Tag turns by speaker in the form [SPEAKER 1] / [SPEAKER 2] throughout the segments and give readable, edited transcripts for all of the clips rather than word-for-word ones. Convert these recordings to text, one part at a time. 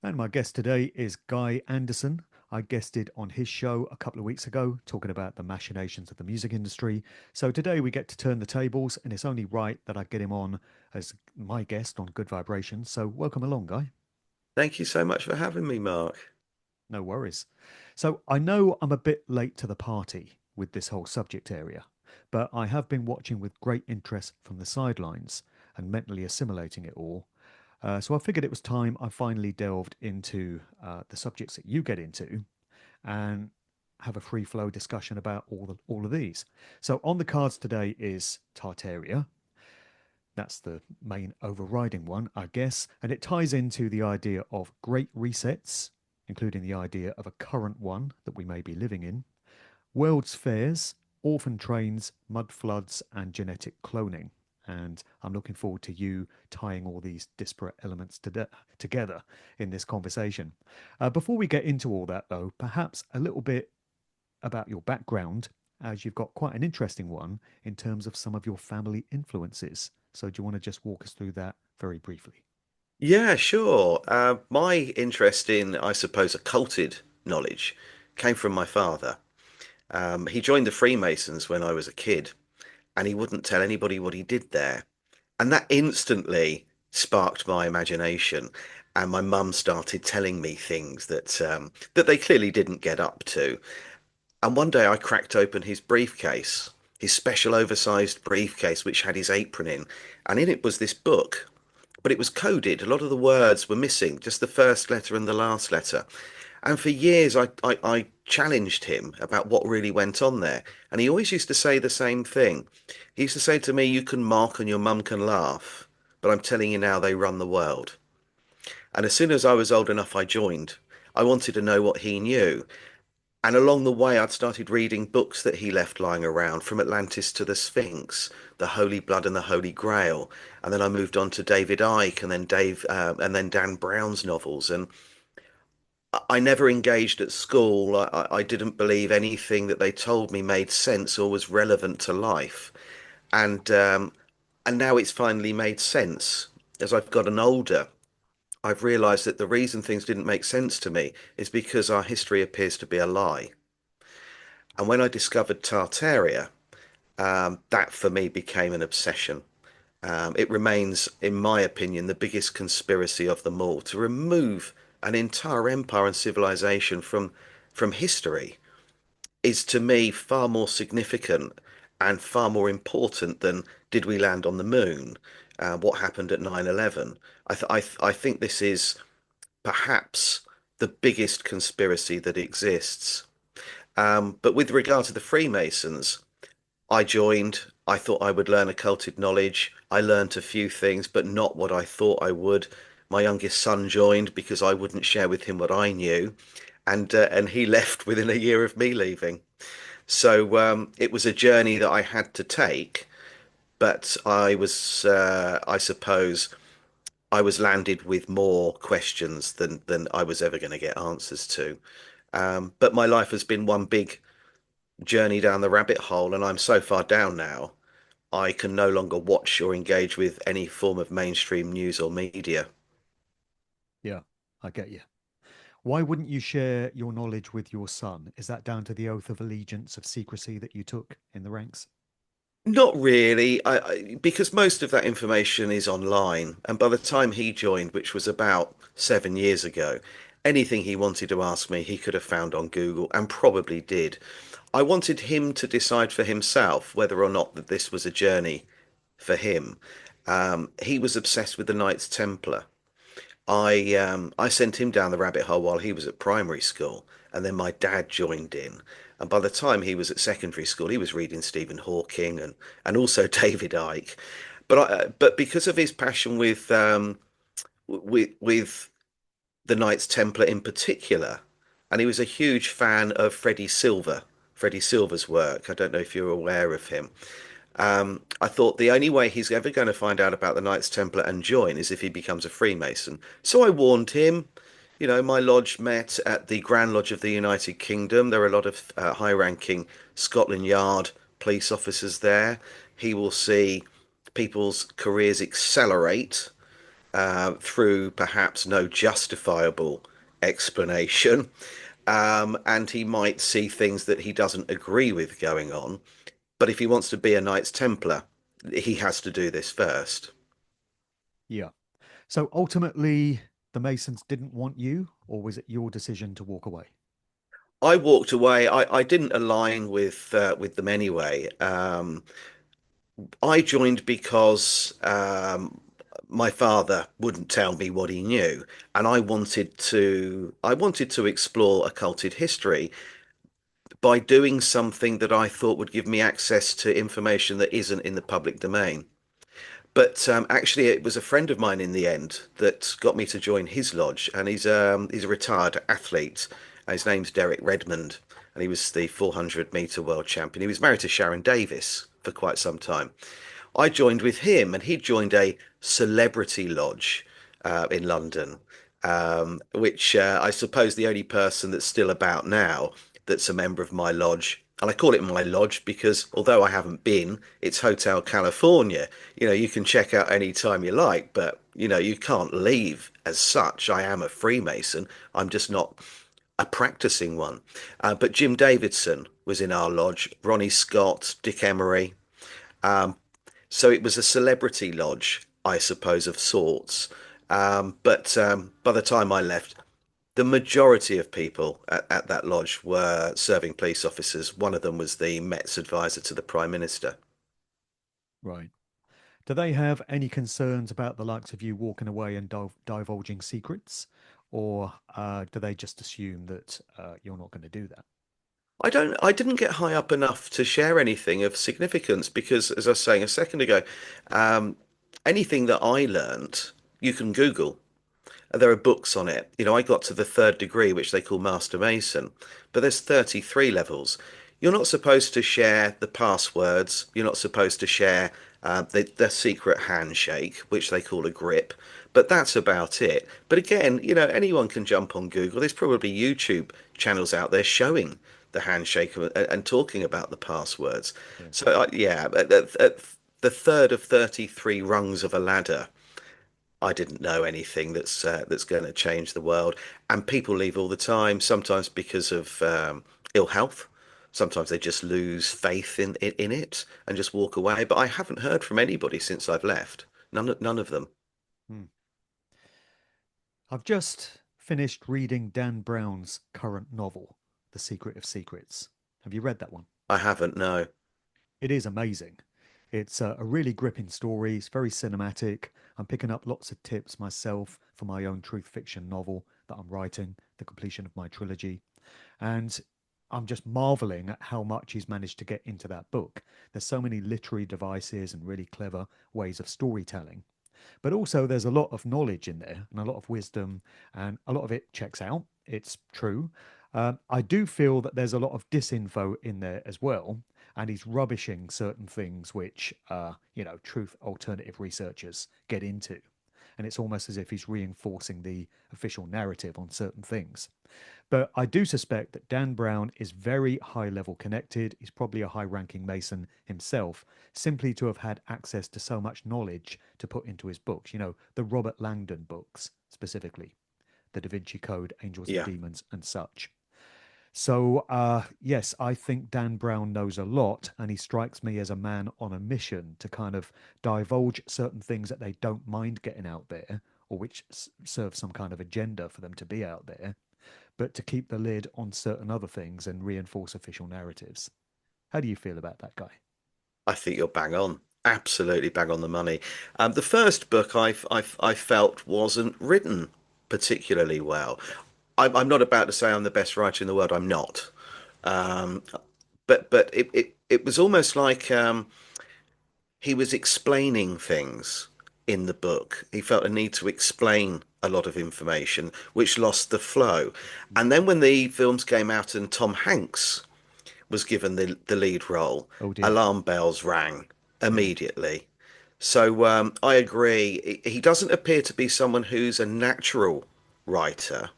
[SPEAKER 1] And my guest today is Guy Anderson. I guested on his show a couple of weeks ago, talking about the machinations of the music industry. So today we get to turn the tables, and it's only right that I get him on as my guest on Good Vibrations. So welcome along, Guy.
[SPEAKER 2] Thank you so much for having me, Mark.
[SPEAKER 1] No worries. So I know I'm a bit late to the party with this whole subject area, but I have been watching with great interest from the sidelines and mentally assimilating it all. So I figured it was time I finally delved into the subjects that you get into and have a free flow discussion about all of these. So on the cards today is Tartaria. That's the main overriding one, I guess, and it ties into the idea of great resets, including the idea of a current one that we may be living in, world's fairs, orphan trains, mud floods, and genetic cloning. And I'm looking forward to you tying all these disparate elements together in this conversation. Before we get into all that, though, perhaps a little bit about your background, as you've got quite an interesting one in terms of some of your family influences. So, do you want to just walk us through that very briefly?
[SPEAKER 2] Yeah, sure. My interest in, I suppose, occulted knowledge came from my father. He joined the Freemasons when I was a kid, and he wouldn't tell anybody what he did there. And that instantly sparked my imagination. And my mum started telling me things that they clearly didn't get up to. And one day I cracked open his briefcase, his special oversized briefcase, which had his apron in, and in it was this book, but it was coded. A lot of the words were missing, just the first letter and the last letter. And for years, I challenged him about what really went on there. And he always used to say the same thing. He used to say to me, "You can mock and your mum can laugh, but I'm telling you now, they run the world." And as soon as I was old enough, I joined. I wanted to know what he knew. And along the way, I'd started reading books that he left lying around, from Atlantis to the Sphinx, the Holy Blood and the Holy Grail. And then I moved on to David Icke and then Dan Brown's novels. And I never engaged at school. I didn't believe anything that they told me made sense or was relevant to life. And um, and now it's finally made sense. As I've gotten older, I've realized that the reason things didn't make sense to me is because our history appears to be a lie. And when I discovered Tartaria, that for me became an obsession. It remains, in my opinion, the biggest conspiracy of them all to remove an entire empire and civilization from history is to me far more significant and far more important than did we land on the moon? What happened at 9/11? I think this is perhaps the biggest conspiracy that exists. But with regard to the Freemasons, I joined. I thought I would learn occulted knowledge. I learnt a few things, but not what I thought I would. My youngest son joined because I wouldn't share with him what I knew, and he left within a year of me leaving. So it was a journey that I had to take, but I suppose, I was landed with more questions than I was ever going to get answers to. But my life has been one big journey down the rabbit hole, and I'm so far down now, I can no longer watch or engage with any form of mainstream news or media.
[SPEAKER 1] Yeah, I get you. Why wouldn't you share your knowledge with your son? Is that down to the oath of allegiance of secrecy that you took in the ranks?
[SPEAKER 2] Not really, because most of that information is online, and by the time he joined, which was about 7 years ago, anything he wanted to ask me, he could have found on Google and probably did. I wanted him to decide for himself whether or not that this was a journey for him. He was obsessed with the Knights Templar. I sent him down the rabbit hole while he was at primary school, and then my dad joined in. And by the time he was at secondary school, he was reading Stephen Hawking and also David Icke. But because of his passion with the Knights Templar in particular, and he was a huge fan of Freddie Silver's work. I don't know if you're aware of him. I thought the only way he's ever going to find out about the Knights Templar and join is if he becomes a Freemason. So I warned him. You know, my lodge met at the Grand Lodge of the United Kingdom. There are a lot of high-ranking Scotland Yard police officers there. He will see people's careers accelerate through perhaps no justifiable explanation. And he might see things that he doesn't agree with going on. But if he wants to be a Knights Templar, he has to do this first.
[SPEAKER 1] Yeah. So ultimately, the Masons didn't want you, or was it your decision to walk away?
[SPEAKER 2] I walked away. I didn't align with them anyway. I joined because my father wouldn't tell me what he knew, and I wanted to explore occulted history by doing something that I thought would give me access to information that isn't in the public domain. But actually, it was a friend of mine in the end that got me to join his lodge, and he's a retired athlete. His name's Derek Redmond, and he was the 400-meter world champion. He was married to Sharon Davis for quite some time. I joined with him, and he joined a celebrity lodge in London, which I suppose the only person that's still about now that's a member of my lodge. And I call it my lodge because although I haven't been, it's Hotel California. You can check out any time you like, but you can't leave as such. I am a Freemason. I'm just not a practicing one. But Jim Davidson was in our lodge, Ronnie Scott, Dick Emery. So it was a celebrity lodge, I suppose, of sorts. But by the time I left, the majority of people at that lodge were serving police officers. One of them was the Met's advisor to the Prime Minister.
[SPEAKER 1] Right. Do they have any concerns about the likes of you walking away and divulging secrets? Or do they just assume that you're not going to do that?
[SPEAKER 2] I didn't get high up enough to share anything of significance because, as I was saying a second ago, um, anything that I learned, you can Google. There are books on it. I got to the third degree, which they call Master Mason, but there's 33 levels. You're not supposed to share the passwords. You're not supposed to share the secret handshake, which they call a grip. But that's about it. But again, anyone can jump on Google. There's probably YouTube channels out there showing the handshake and talking about the passwords.
[SPEAKER 1] Yeah.
[SPEAKER 2] So yeah, at the third of 33 rungs of a ladder, I didn't know anything that's going to change the world. And people leave all the time, sometimes because of ill health. Sometimes they just lose faith in it and just walk away. But I haven't heard from anybody since I've left. None of them.
[SPEAKER 1] Hmm. I've just finished reading Dan Brown's current novel, The Secret of Secrets. Have you read that one?
[SPEAKER 2] I haven't, no.
[SPEAKER 1] It is amazing. It's a really gripping story. It's very cinematic. I'm picking up lots of tips myself for my own truth fiction novel that I'm writing, the completion of my trilogy. And I'm just marveling at how much he's managed to get into that book. There's so many literary devices and really clever ways of storytelling. But also, there's a lot of knowledge in there and a lot of wisdom, and a lot of it checks out. It's true. I do feel that there's a lot of disinfo in there as well, and he's rubbishing certain things which, truth alternative researchers get into. And it's almost as if he's reinforcing the official narrative on certain things. But I do suspect that Dan Brown is very high level connected. He's probably a high ranking Mason himself, simply to have had access to so much knowledge to put into his books, the Robert Langdon books specifically, the Da Vinci Code, Angels and
[SPEAKER 2] Yeah,
[SPEAKER 1] Demons, and such. So, yes, I think Dan Brown knows a lot, and he strikes me as a man on a mission to kind of divulge certain things that they don't mind getting out there, or which serve some kind of agenda for them to be out there, but to keep the lid on certain other things and reinforce official narratives. How do you feel about that guy?
[SPEAKER 2] I think you're bang on. Absolutely bang on the money. The first book I felt wasn't written particularly well. I'm not about to say I'm the best writer in the world. I'm not. Um, but it was almost like he was explaining things in the book. He felt a need to explain a lot of information, which lost the flow. And then when the films came out and Tom Hanks was given the lead role,
[SPEAKER 1] Oh dear.
[SPEAKER 2] alarm bells rang
[SPEAKER 1] Yeah.
[SPEAKER 2] immediately. So I agree. He doesn't appear to be someone who's a natural writer.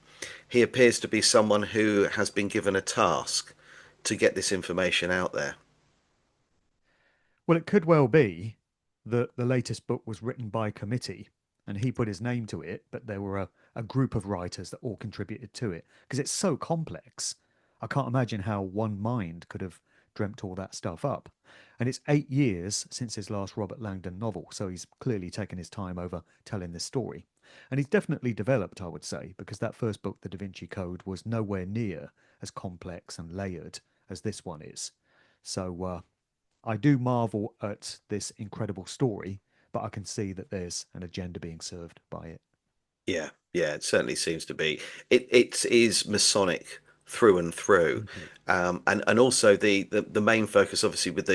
[SPEAKER 2] He appears to be someone who has been given a task to get this information out there.
[SPEAKER 1] Well, it could well be that the latest book was written by committee and he put his name to it, but there were a group of writers that all contributed to it because it's so complex. I can't imagine how one mind could have dreamt all that stuff up. And it's 8 years since his last Robert Langdon novel, so he's clearly taken his time over telling this story. And he's definitely developed, I would say, because that first book, The Da Vinci Code, was nowhere near as complex and layered as this one is. So I do marvel at this incredible story, but I can see that there's an agenda being served by it.
[SPEAKER 2] Yeah, yeah, it certainly seems to be. It is Masonic through and through,
[SPEAKER 1] Mhm.
[SPEAKER 2] and also the main focus, obviously, with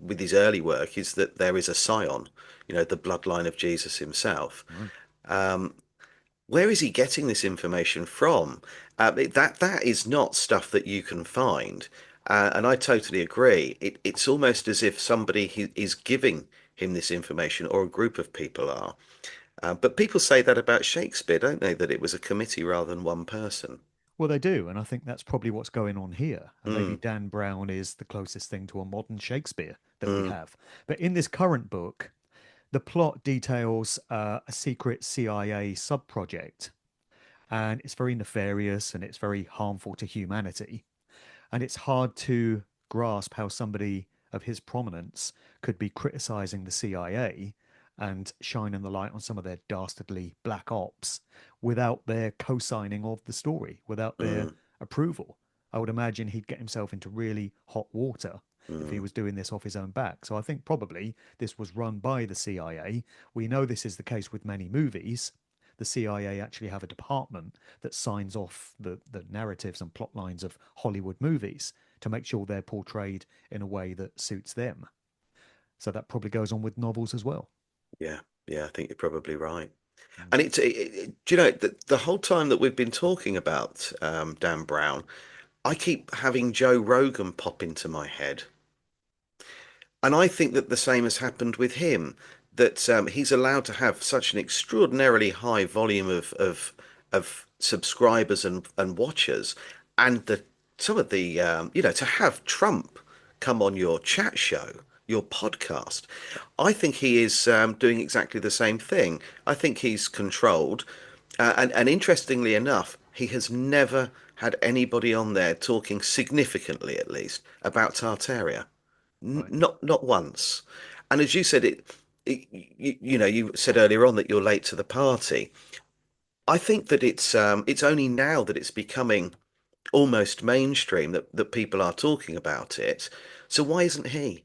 [SPEAKER 2] with his early work, is that there is a scion, the bloodline of Jesus himself.
[SPEAKER 1] Right.
[SPEAKER 2] Um, where is he getting this information from? That is not stuff that you can find, and I totally agree. It's almost as if somebody is giving him this information, or a group of people are. But people say that about Shakespeare, don't they? That it was a committee rather than one person.
[SPEAKER 1] Well, they do, and I think that's probably what's going on here. And maybe
[SPEAKER 2] Mm,
[SPEAKER 1] Dan Brown is the closest thing to a modern Shakespeare that we
[SPEAKER 2] mm,
[SPEAKER 1] have. But in this current book, the plot details a secret CIA sub-project, and it's very nefarious and it's very harmful to humanity. And it's hard to grasp how somebody of his prominence could be criticizing the CIA and shining the light on some of their dastardly black ops without their co signing of the story, without their
[SPEAKER 2] mm,
[SPEAKER 1] approval. I would imagine he'd get himself into really hot water if he
[SPEAKER 2] mm.
[SPEAKER 1] was doing this off his own back. So I think probably this was run by the CIA. We know this is the case with many movies. The CIA actually have a department that signs off the narratives and plot lines of Hollywood movies to make sure they're portrayed in a way that suits them. So that probably goes on with novels as well.
[SPEAKER 2] Yeah, yeah, I think you're probably right.
[SPEAKER 1] Mm.
[SPEAKER 2] And do you know, the whole time that we've been talking about Dan Brown, I keep having Joe Rogan pop into my head. And I think that the same has happened with him, that he's allowed to have such an extraordinarily high volume of subscribers and watchers, and the some of the to have Trump come on your chat show, your podcast. I think he is doing exactly the same thing. I think he's controlled, and interestingly enough, he has never had anybody on there talking significantly, at least, about Tartaria.
[SPEAKER 1] Right.
[SPEAKER 2] Not once. And as you said, you said earlier on that you're late to the party. I think that it's only now that it's becoming almost mainstream that people are talking about it. So why isn't he?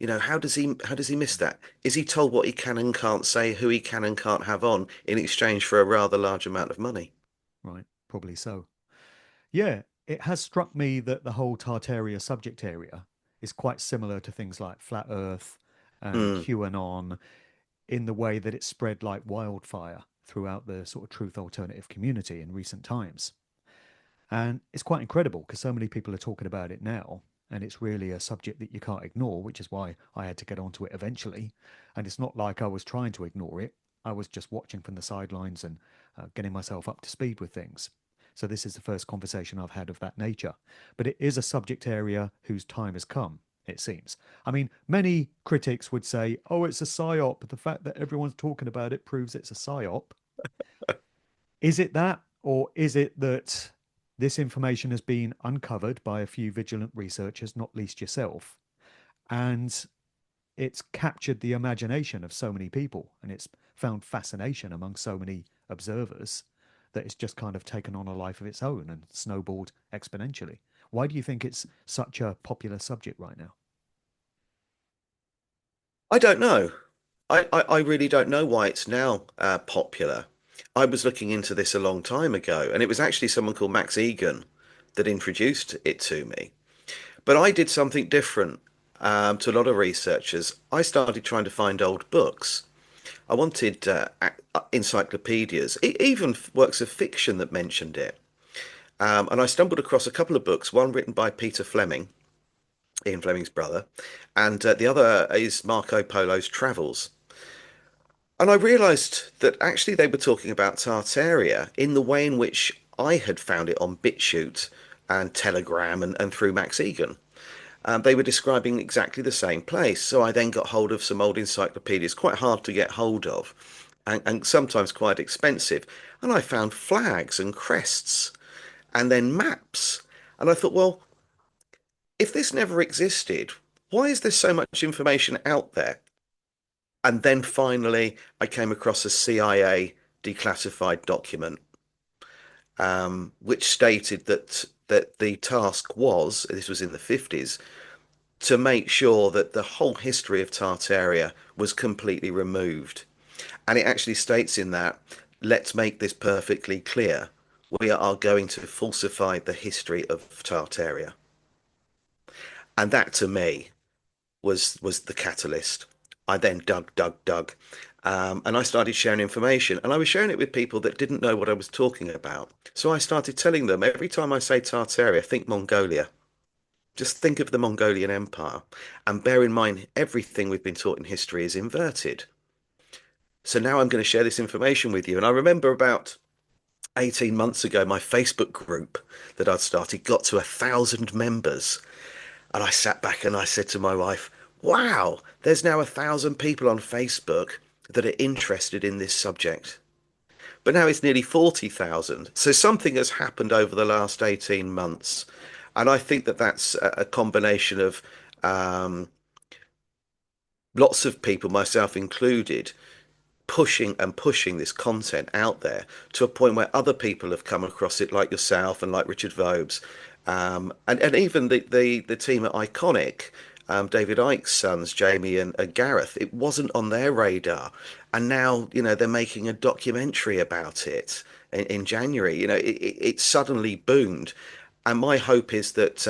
[SPEAKER 2] How does he miss that? Is he told what he can and can't say, who he can and can't have on in exchange for a rather large amount of money?
[SPEAKER 1] Right. Probably so. Yeah, it has struck me that the whole Tartaria subject area is quite similar to things like Flat Earth and
[SPEAKER 2] Mm,
[SPEAKER 1] QAnon in the way that it spread like wildfire throughout the sort of truth alternative community in recent times. And it's quite incredible because so many people are talking about it now. And it's really a subject that you can't ignore, which is why I had to get onto it eventually. And it's not like I was trying to ignore it. I was just watching from the sidelines and getting myself up to speed with things. So this is the first conversation I've had of that nature. But it is a subject area whose time has come, it seems. I mean, many critics would say, oh, it's a psyop. The fact that everyone's talking about it proves it's a psyop. Is it that, or is it that this information has been uncovered by a few vigilant researchers, not least yourself, and it's captured the imagination of so many people and it's found fascination among so many observers that it's just kind of taken on a life of its own and snowballed exponentially? Why do you think it's such a popular subject right now?
[SPEAKER 2] I don't know. I really don't know why it's now popular. I was looking into this a long time ago, and it was actually someone called Max Egan that introduced it to me. But I did something different to a lot of researchers. I started trying to find old books. I wanted encyclopedias, even works of fiction that mentioned it. And I stumbled across a couple of books, one written by Peter Fleming, Ian Fleming's brother, and the other is Marco Polo's Travels. And I realized that actually they were talking about Tartaria in the way in which I had found it on BitChute and Telegram and through Max Egan. They were describing exactly the same place. So I then got hold of some old encyclopedias, quite hard to get hold of. and sometimes quite expensive. And I found flags and crests and then maps. And I thought, well, if this never existed, why is there so much information out there? And then finally, I came across a CIA declassified document, which stated that the task was, this was in the 50s, to make sure that the whole history of Tartaria was completely removed. And it actually states in that, let's make this perfectly clear. We are going to falsify the history of Tartaria. And that to me was the catalyst. I then dug, and I started sharing information, and I was sharing it with people that didn't know what I was talking about. So I started telling them every time I say Tartaria, think Mongolia. Just think of the Mongolian Empire, and bear in mind everything we've been taught in history is inverted. So now I'm going to share this information with you. And I remember about 18 months ago, my Facebook group that I'd started got to 1,000 members. And I sat back and I said to my wife, wow, there's now 1,000 people on Facebook that are interested in this subject. But now it's nearly 40,000. So something has happened over the last 18 months. And I think that that's a combination of um, lots of people, myself included, pushing and pushing this content out there to a point where other people have come across it, like yourself and like Richard Vobes, and even the team at Iconic, David Icke's sons, Jamie and Gareth. It wasn't on their radar, and now they're making a documentary about it in January. It suddenly boomed, and my hope is that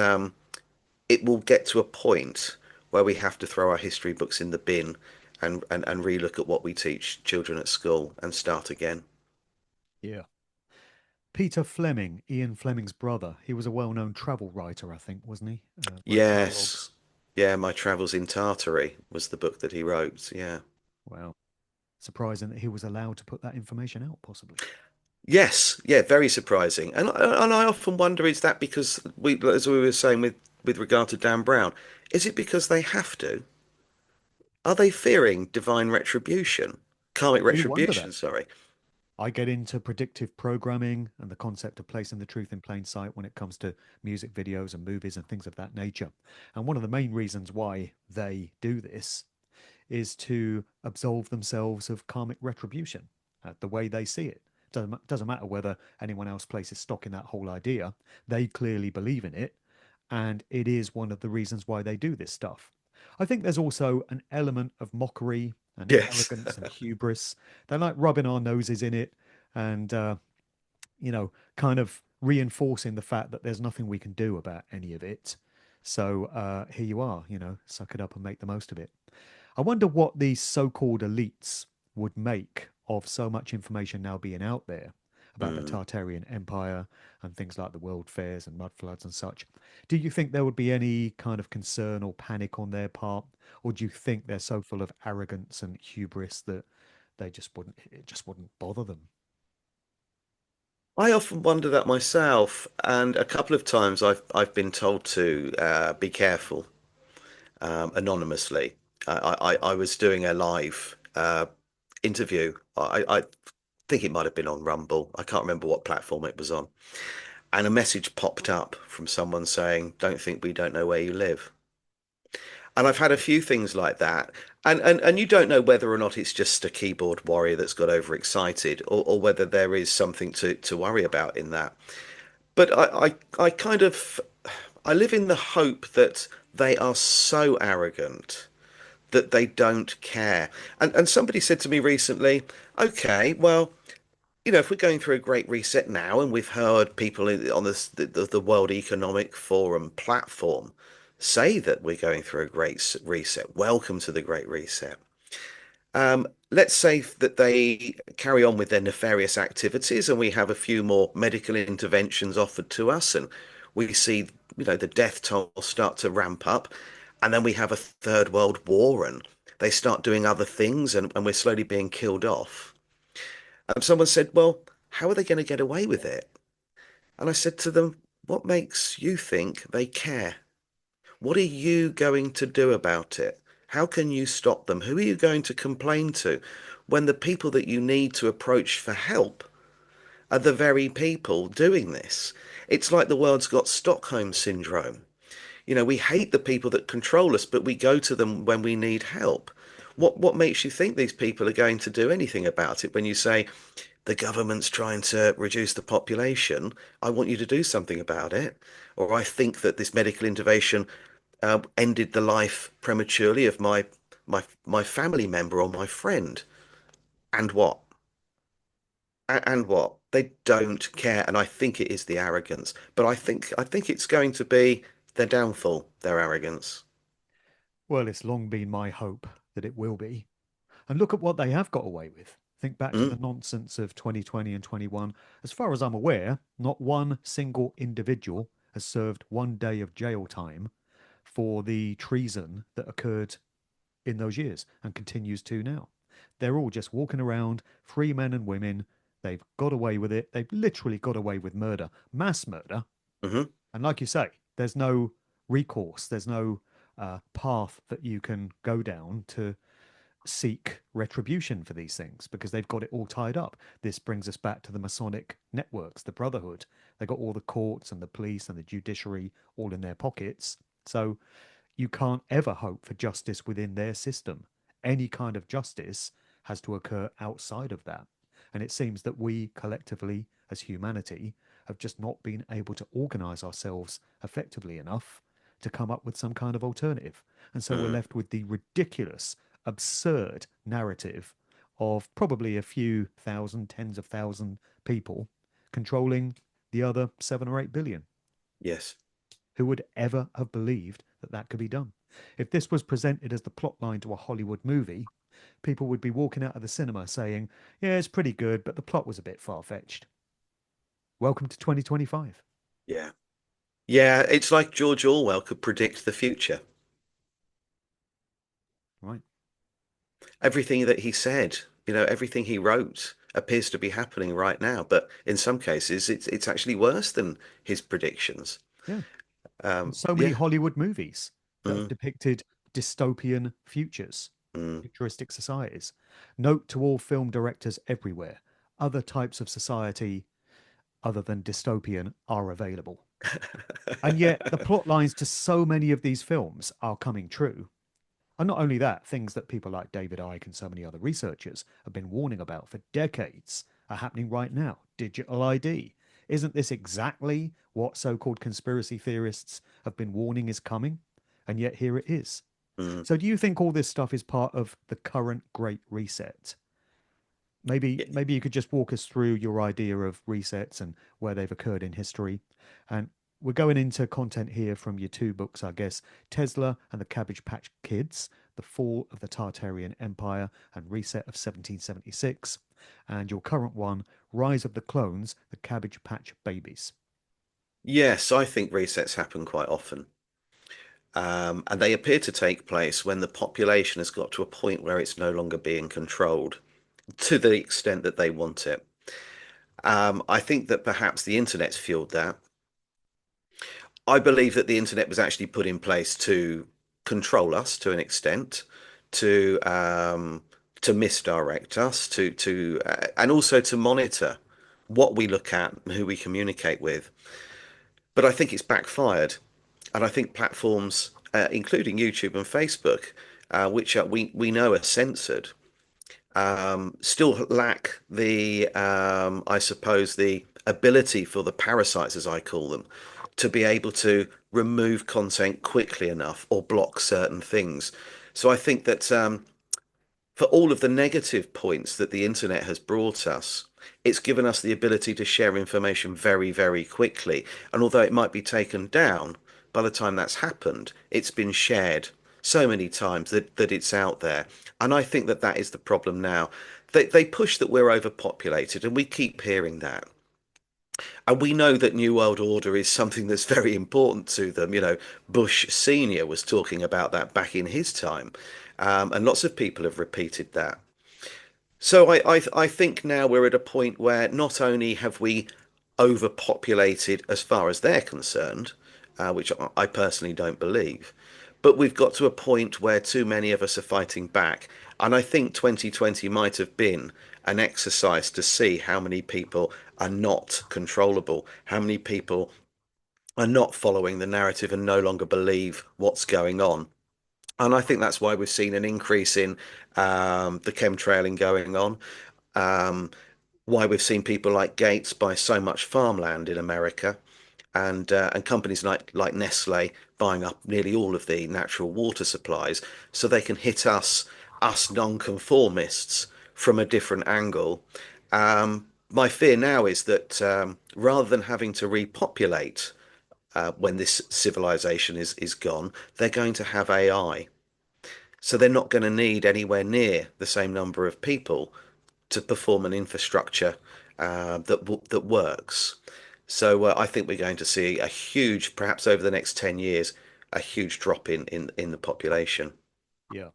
[SPEAKER 2] it will get to a point where we have to throw our history books in the bin and relook at what we teach children at school and start again.
[SPEAKER 1] Yeah. Peter Fleming, Ian Fleming's brother, he was a well known travel writer, I think, wasn't he? Wrote
[SPEAKER 2] Yes.
[SPEAKER 1] catalogues.
[SPEAKER 2] Yeah, My Travels in Tartary was the book that he wrote. Yeah.
[SPEAKER 1] Wow. Surprising that he was allowed to put that information out, possibly.
[SPEAKER 2] Yes. Yeah, very surprising. And I often wonder, is that because as we were saying with regard to Dan Brown, is it because they have to? Are they fearing divine retribution? Karmic
[SPEAKER 1] I do wonder that.
[SPEAKER 2] retribution, sorry.
[SPEAKER 1] I get into predictive programming and the concept of placing the truth in plain sight when it comes to music videos and movies and things of that nature. And one of the main reasons why they do this is to absolve themselves of karmic retribution, the way they see it. Doesn't matter whether anyone else places stock in that whole idea. They clearly believe in it, and it is one of the reasons why they do this stuff. I think there's also an element of mockery and
[SPEAKER 2] Yes.
[SPEAKER 1] arrogance and hubris. They're like rubbing our noses in it and, kind of reinforcing the fact that there's nothing we can do about any of it. So here you are, suck it up and make the most of it. I wonder what these so called elites would make of so much information now being out there about the
[SPEAKER 2] Mm.
[SPEAKER 1] Tartarian Empire and things like the world fairs and mud floods and such. Do you think there would be any kind of concern or panic on their part? Or do you think they're so full of arrogance and hubris that it just wouldn't bother them?
[SPEAKER 2] I often wonder that myself, and a couple of times I've been told to be careful anonymously. I was doing a live interview. I think it might have been on Rumble. I can't remember what platform it was on. And a message popped up from someone saying, "Don't think we don't know where you live." And I've had a few things like that. And you don't know whether or not it's just a keyboard warrior that's got overexcited or whether there is something to worry about in that. But I kind of I live in the hope that they are so arrogant that they don't care. And somebody said to me recently, okay, well, if we're going through a great reset now, and we've heard people on the World Economic Forum platform say that we're going through a great reset. Welcome to the Great Reset. Let's say that they carry on with their nefarious activities, and we have a few more medical interventions offered to us, and we see, the death toll start to ramp up, and then we have a third world war, and they start doing other things, and we're slowly being killed off. Someone said, well, how are they going to get away with it? And I said to them, what makes you think they care? What are you going to do about it? How can you stop them? Who are you going to complain to? when the people that you need to approach for help are the very people doing this. It's like the world's got Stockholm syndrome. We hate the people that control us, but we go to them when we need help. What makes you think these people are going to do anything about it when you say the government's trying to reduce the population? I want you to do something about it. Or I think that this medical intervention ended the life prematurely of my family member or my friend. And what? And what? They don't care, and I think it is the arrogance. But I think it's going to be their downfall, their arrogance.
[SPEAKER 1] Well, it's long been my hope that it will be. And look at what they have got away with. Think back to the
[SPEAKER 2] Mm,
[SPEAKER 1] nonsense of 2020 and 21. As far as I'm aware, not one single individual has served 1 day of jail time for the treason that occurred in those years and continues to now. They're all just walking around, free men and women. They've got away with it. They've literally got away with murder, mass murder.
[SPEAKER 2] hmm
[SPEAKER 1] And like you say, there's no recourse, there's no path that you can go down to seek retribution for these things because they've got it all tied up. This brings us back to the Masonic networks, the Brotherhood. They got all the courts and the police and the judiciary all in their pockets. So you can't ever hope for justice within their system. Any kind of justice has to occur outside of that. And it seems that we collectively, as humanity, have just not been able to organize ourselves effectively enough to come up with some kind of alternative. And so we're
[SPEAKER 2] mm,
[SPEAKER 1] left with the ridiculous, absurd narrative of probably a few thousand, tens of thousand people controlling the other 7 or 8 billion.
[SPEAKER 2] yes.
[SPEAKER 1] Who would ever have believed that that could be done? If this was presented as the plotline to a Hollywood movie, people would be walking out of the cinema saying, yeah, it's pretty good, but the plot was a bit far fetched. Welcome to 2025,
[SPEAKER 2] Yeah. Yeah, it's like George Orwell could predict the future.
[SPEAKER 1] right?
[SPEAKER 2] Everything that he said, everything he wrote appears to be happening right now, but in some cases it's actually worse than his predictions.
[SPEAKER 1] Yeah. And so many
[SPEAKER 2] Yeah.
[SPEAKER 1] Hollywood movies that have
[SPEAKER 2] Mm,
[SPEAKER 1] depicted dystopian futures,
[SPEAKER 2] mm.
[SPEAKER 1] futuristic societies. Note to all film directors everywhere other types of society other than dystopian are available. And yet, the plot lines to so many of these films are coming true. And not only that, things that people like David Icke and so many other researchers have been warning about for decades are happening right now. Digital ID. Isn't this exactly what so called conspiracy theorists have been warning is coming? And yet here it is.
[SPEAKER 2] Mm.
[SPEAKER 1] So, do you think all this stuff is part of the current Great Reset? Maybe you could just walk us through your idea of resets and where they've occurred in history. And we're going into content here from your two books, I guess, Tesla and the Cabbage Patch Kids, The Fall of the Tartarian Empire and Reset of 1776, and your current one, Rise of the Clones, the Cabbage Patch Babies.
[SPEAKER 2] Yes, I think resets happen quite often. And they appear to take place when the population has got to a point where it's no longer being controlled to the extent that they want it. I think that perhaps the internet's fueled that. I believe that the internet was actually put in place to control us to an extent, to misdirect us, and also to monitor what we look at and who we communicate with. But I think it's backfired, and I think platforms, including YouTube and Facebook, which we know are censored, still lack I suppose, the ability for the parasites, as I call them, to be able to remove content quickly enough or block certain things. So I think that for all of the negative points that the internet has brought us, it's given us the ability to share information very, very quickly. And although it might be taken down, by the time that's happened, it's been shared so many times that it's out there. And I think that that is the problem now. They push that we're overpopulated, and we keep hearing that. And we know that New World Order is something that's very important to them. Bush Senior was talking about that back in his time. And lots of people have repeated that. So I think now we're at a point where not only have we overpopulated as far as they're concerned, which I personally don't believe, but we've got to a point where too many of us are fighting back. And I think 2020 might have been an exercise to see how many people are not controllable, how many people are not following the narrative and no longer believe what's going on. And I think that's why we've seen an increase in the chemtrailing going on. Um, why we've seen people like Gates buy so much farmland in America, and companies like Nestle buying up nearly all of the natural water supplies, so they can hit us non-conformists from a different angle. My fear now is that rather than having to repopulate when this civilization is gone, they're going to have AI. So they're not going to need anywhere near the same number of people to perform an infrastructure that works. So I think we're going to see a huge, perhaps over the next 10 years, a huge drop in the population.
[SPEAKER 1] Yeah.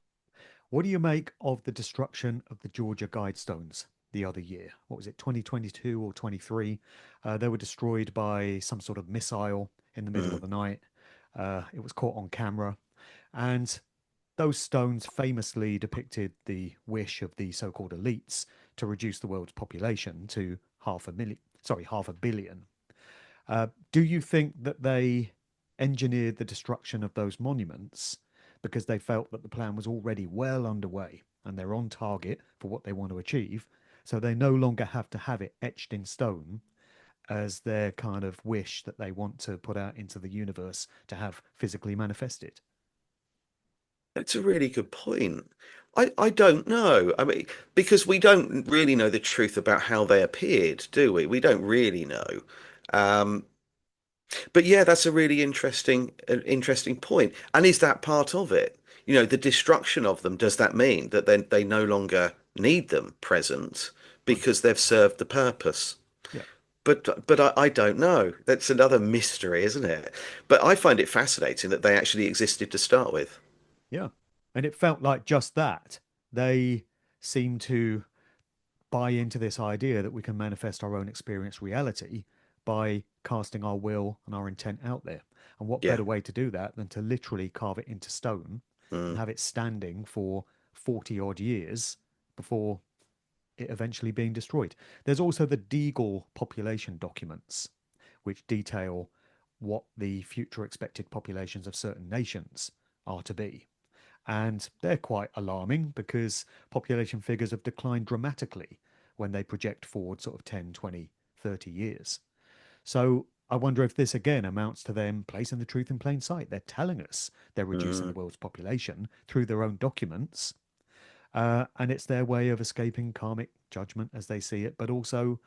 [SPEAKER 1] What do you make of the destruction of the Georgia Guidestones the other year? What was it, 2022 or 23? They were destroyed by some sort of missile in the middle
[SPEAKER 2] Mm,
[SPEAKER 1] of the night. It was caught on camera. And those stones famously depicted the wish of the so called elites to reduce the world's population to half a billion. Do you think that they engineered the destruction of those monuments because they felt that the plan was already well underway and they're on target for what they want to achieve? So they no longer have to have it etched in stone as their kind of wish that they want to put out into the universe to have physically manifested.
[SPEAKER 2] that's a really good point. I don't know. I mean, because we don't really know the truth about how they appeared, do we? We don't really know. Um, but yeah, that's a really interesting point. And is that part of it? You know, the destruction of them, does that mean that then they no longer need them present
[SPEAKER 1] Well,
[SPEAKER 2] because they've served the purpose?
[SPEAKER 1] yeah,
[SPEAKER 2] But I don't know. That's another mystery, isn't it? But I find it fascinating that they actually existed to start with.
[SPEAKER 1] yeah. And it felt like just that. They seem to buy into this idea that we can manifest our own experience reality by casting our will and our intent out there. And what
[SPEAKER 2] Yeah.
[SPEAKER 1] better way to do that than to literally carve it into stone and
[SPEAKER 2] Mm,
[SPEAKER 1] have it standing for 40 odd years before it eventually being destroyed? There's also the Deagle population documents, which detail what the future expected populations of certain nations are to be. And they're quite alarming because population figures have declined dramatically when they project forward sort of 10, 20, 30 years. So I wonder if this again amounts to them placing the truth in plain sight. They're telling us they're reducing the
[SPEAKER 2] mm,
[SPEAKER 1] world's population through their own documents. And it's their way of escaping karmic judgment as they see it, but also,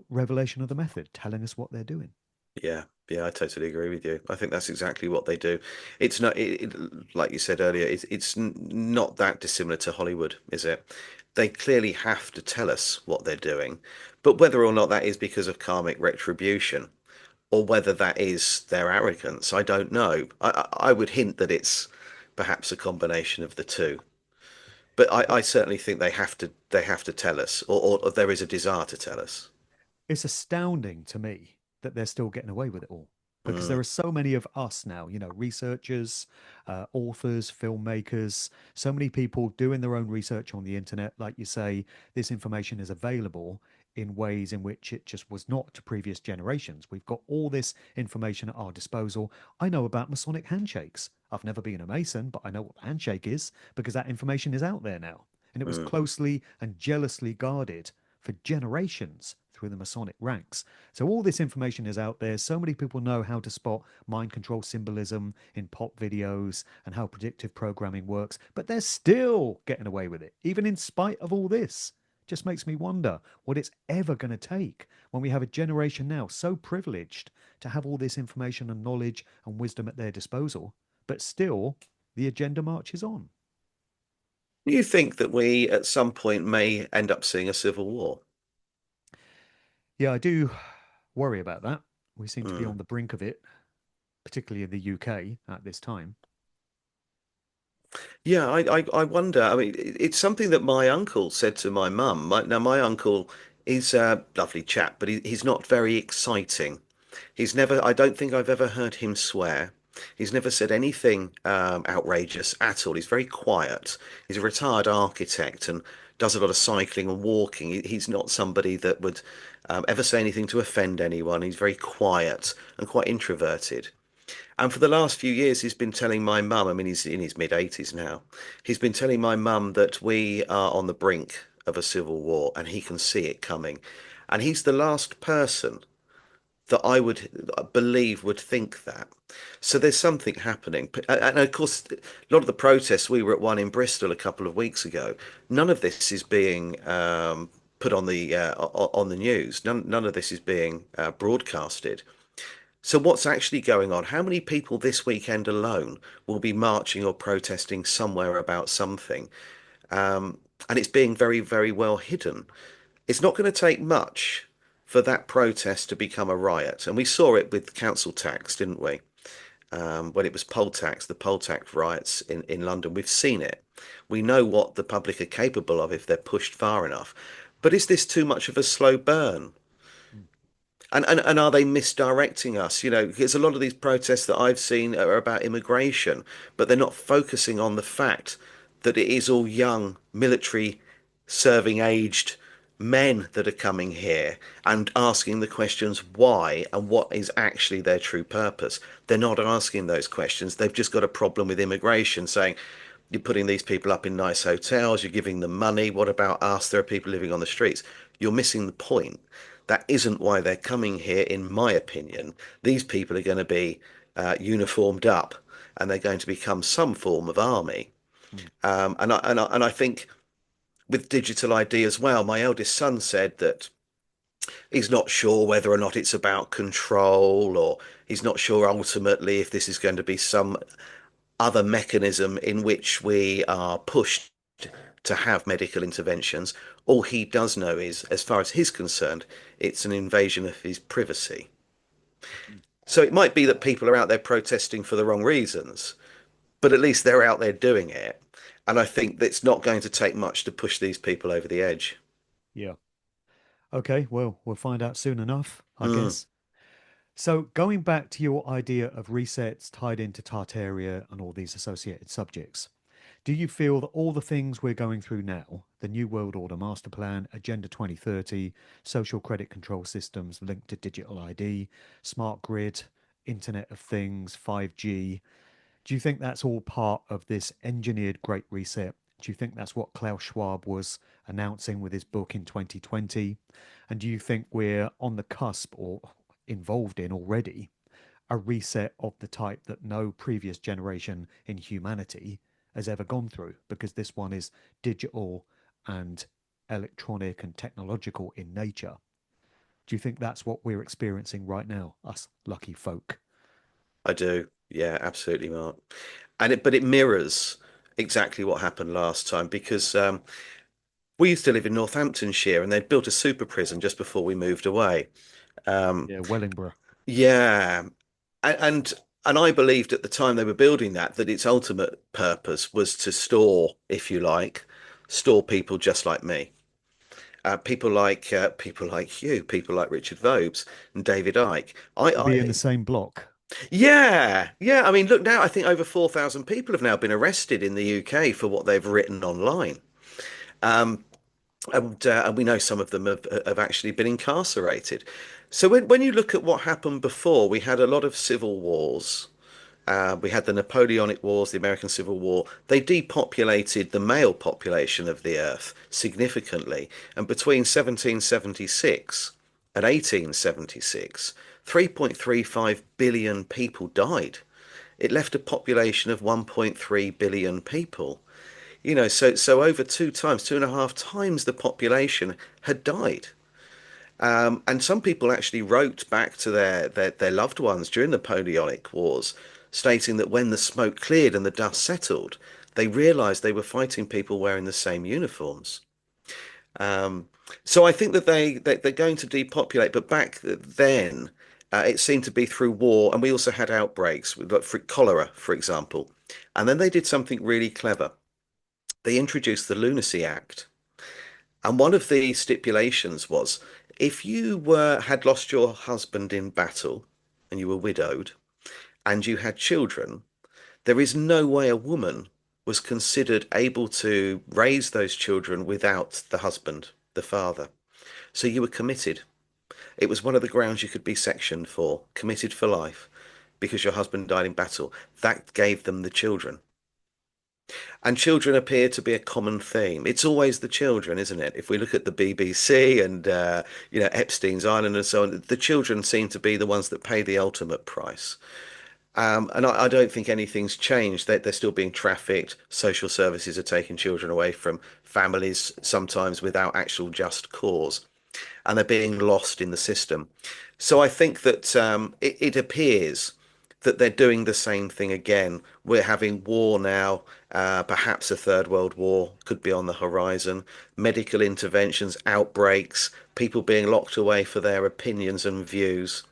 [SPEAKER 1] revelation of the method, telling us what they're doing.
[SPEAKER 2] yeah. Yeah, I totally agree with you. I think that's exactly what they do. It's not, like you said earlier, not that dissimilar to Hollywood, is it? They clearly have to tell us what they're doing, but whether or not that is because of karmic retribution or whether that is their arrogance, I don't know. I would hint that it's perhaps a combination of the two. But I certainly think they have to tell us, or there is a desire to tell us.
[SPEAKER 1] It's astounding to me that they're still getting away with it all because
[SPEAKER 2] Mm,
[SPEAKER 1] there are so many of us now, researchers, authors, filmmakers, so many people doing their own research on the internet. Like you say, this information is available in ways in which it just was not to previous generations. We've got all this information at our disposal. I know about Masonic handshakes. I've never been a Mason, but I know what the handshake is because that information is out there now. And it was
[SPEAKER 2] mm,
[SPEAKER 1] closely and jealously guarded for generations through the Masonic ranks. So all this information is out there. So many people know how to spot mind control symbolism in pop videos and how predictive programming works, but they're still getting away with it, even in spite of all this. Just makes me wonder what it's ever going to take when we have a generation now so privileged to have all this information and knowledge and wisdom at their disposal, but still the agenda marches on.
[SPEAKER 2] You think that we at some point may end up seeing a civil war?
[SPEAKER 1] Yeah, I do worry about that. We seem to be
[SPEAKER 2] Mm.
[SPEAKER 1] on the brink of it, particularly in the UK at this time.
[SPEAKER 2] Yeah, I wonder. I mean, it's something that my uncle said to my mum. Now, my uncle is a lovely chap, but he's not very exciting. I don't think I've ever heard him swear. He's never said anything outrageous at all. He's very quiet. He's a retired architect and does a lot of cycling and walking. He's not somebody that would ever say anything to offend anyone. He's very quiet and quite introverted. And for the last few years, he's been telling my mum, I mean, he's in his mid 80s now, he's been telling my mum that we are on the brink of a civil war and he can see it coming. And he's the last person that I would believe would think that. So there's something happening. And of course, a lot of the protests, we were at one in Bristol a couple of weeks ago. None of this is being put on the news. None of this is being broadcasted. So what's actually going on? How many people this weekend alone will be marching or protesting somewhere about something? And it's being very, very well hidden. It's not going to take much for that protest to become a riot. And we saw it with council tax, didn't we? When it was poll tax, the poll tax riots in London. We've seen it. We know what the public are capable of if they're pushed far enough. But is this too much of a slow burn?
[SPEAKER 1] Mm.
[SPEAKER 2] And are they misdirecting us? You know, because a lot of these protests that I've seen are about immigration, but they're not focusing on the fact that it is all young, military serving aged men that are coming here and asking the questions why and what is actually their true purpose. They're not asking those questions. They've just got a problem with immigration, saying, you're putting these people up in nice hotels, you're giving them money. What about us? There are people living on the streets. You're missing the point. That isn't why they're coming here, in my opinion. These people are going to be uniformed up and they're going to become some form of army.
[SPEAKER 1] Mm.
[SPEAKER 2] And I think with digital ID as well, my eldest son said that he's not sure whether or not it's about control, or he's not sure ultimately if this is going to be some other mechanism in which we are pushed to have medical interventions. All he does know is, as far as he's concerned, it's an invasion of his privacy.
[SPEAKER 1] Mm.
[SPEAKER 2] So it might be that people are out there protesting for the wrong reasons, but at least they're out there doing it. And I think that it's not going to take much to push these people over the edge.
[SPEAKER 1] Yeah. Okay, well, we'll find out soon enough, I
[SPEAKER 2] Mm.
[SPEAKER 1] guess. So, going back to your idea of resets tied into Tartaria and all these associated subjects, do you feel that all the things we're going through now, the New World Order Master Plan, Agenda 2030, social credit control systems linked to digital ID, smart grid, Internet of Things, 5G, do you think that's all part of this engineered Great Reset? Do you think that's what Klaus Schwab was announcing with his book in 2020? And do you think we're on the cusp or involved in already a reset of the type that no previous generation in humanity has ever gone through? Because this one is digital and electronic and technological in nature. Do you think that's what we're experiencing right now, us lucky folk?
[SPEAKER 2] I do. Yeah, absolutely, Mark. But it mirrors exactly what happened last time because we used to live in Northamptonshire and they'd built a super prison just before we moved away. Um,
[SPEAKER 1] Yeah, Wellingborough.
[SPEAKER 2] yeah, and and I believed at the time they were building that its ultimate purpose was to store, if you like, store people just like me. People like you, people like Richard Vobes and David Icke.
[SPEAKER 1] To be in the same block.
[SPEAKER 2] Yeah, yeah. I mean, look now. I think over 4,000 people have now been arrested in the UK for what they've written online. Um, and we know some of them have actually been incarcerated. So when you look at what happened before, we had a lot of civil wars. We had the Napoleonic Wars, the American Civil War. They depopulated the male population of the earth significantly. And between 1776 and 1876, 3.35 billion people died. It left a population of 1.3 billion people. So over two and a half times the population had died. And some people actually wrote back to their loved ones during the Napoleonic Wars, stating that when the smoke cleared and the dust settled, they realized they were fighting people wearing the same uniforms. Um, so I think that they're going to depopulate, but back then it seemed to be through war, and we also had outbreaks, like for cholera, for example. And then they did something really clever. They introduced the Lunacy Act. And one of the stipulations was if you had lost your husband in battle and you were widowed, and you had children, there is no way a woman was considered able to raise those children without the husband, the father. So you were committed. It was one of the grounds you could be sectioned for, committed for life, because your husband died in battle. That gave them the children. And children appear to be a common theme. It's always the children, isn't it? If we look at the BBC and Epstein's Island and so on, the children seem to be the ones that pay the ultimate price. And I don't think anything's changed. They're still being trafficked. Social services are taking children away from families, sometimes without actual just cause, and they're being lost in the system. So I think that it appears that they're doing the same thing again. We're having war now, perhaps a third world war could be on the horizon, medical interventions, outbreaks, people being locked away for their opinions and views.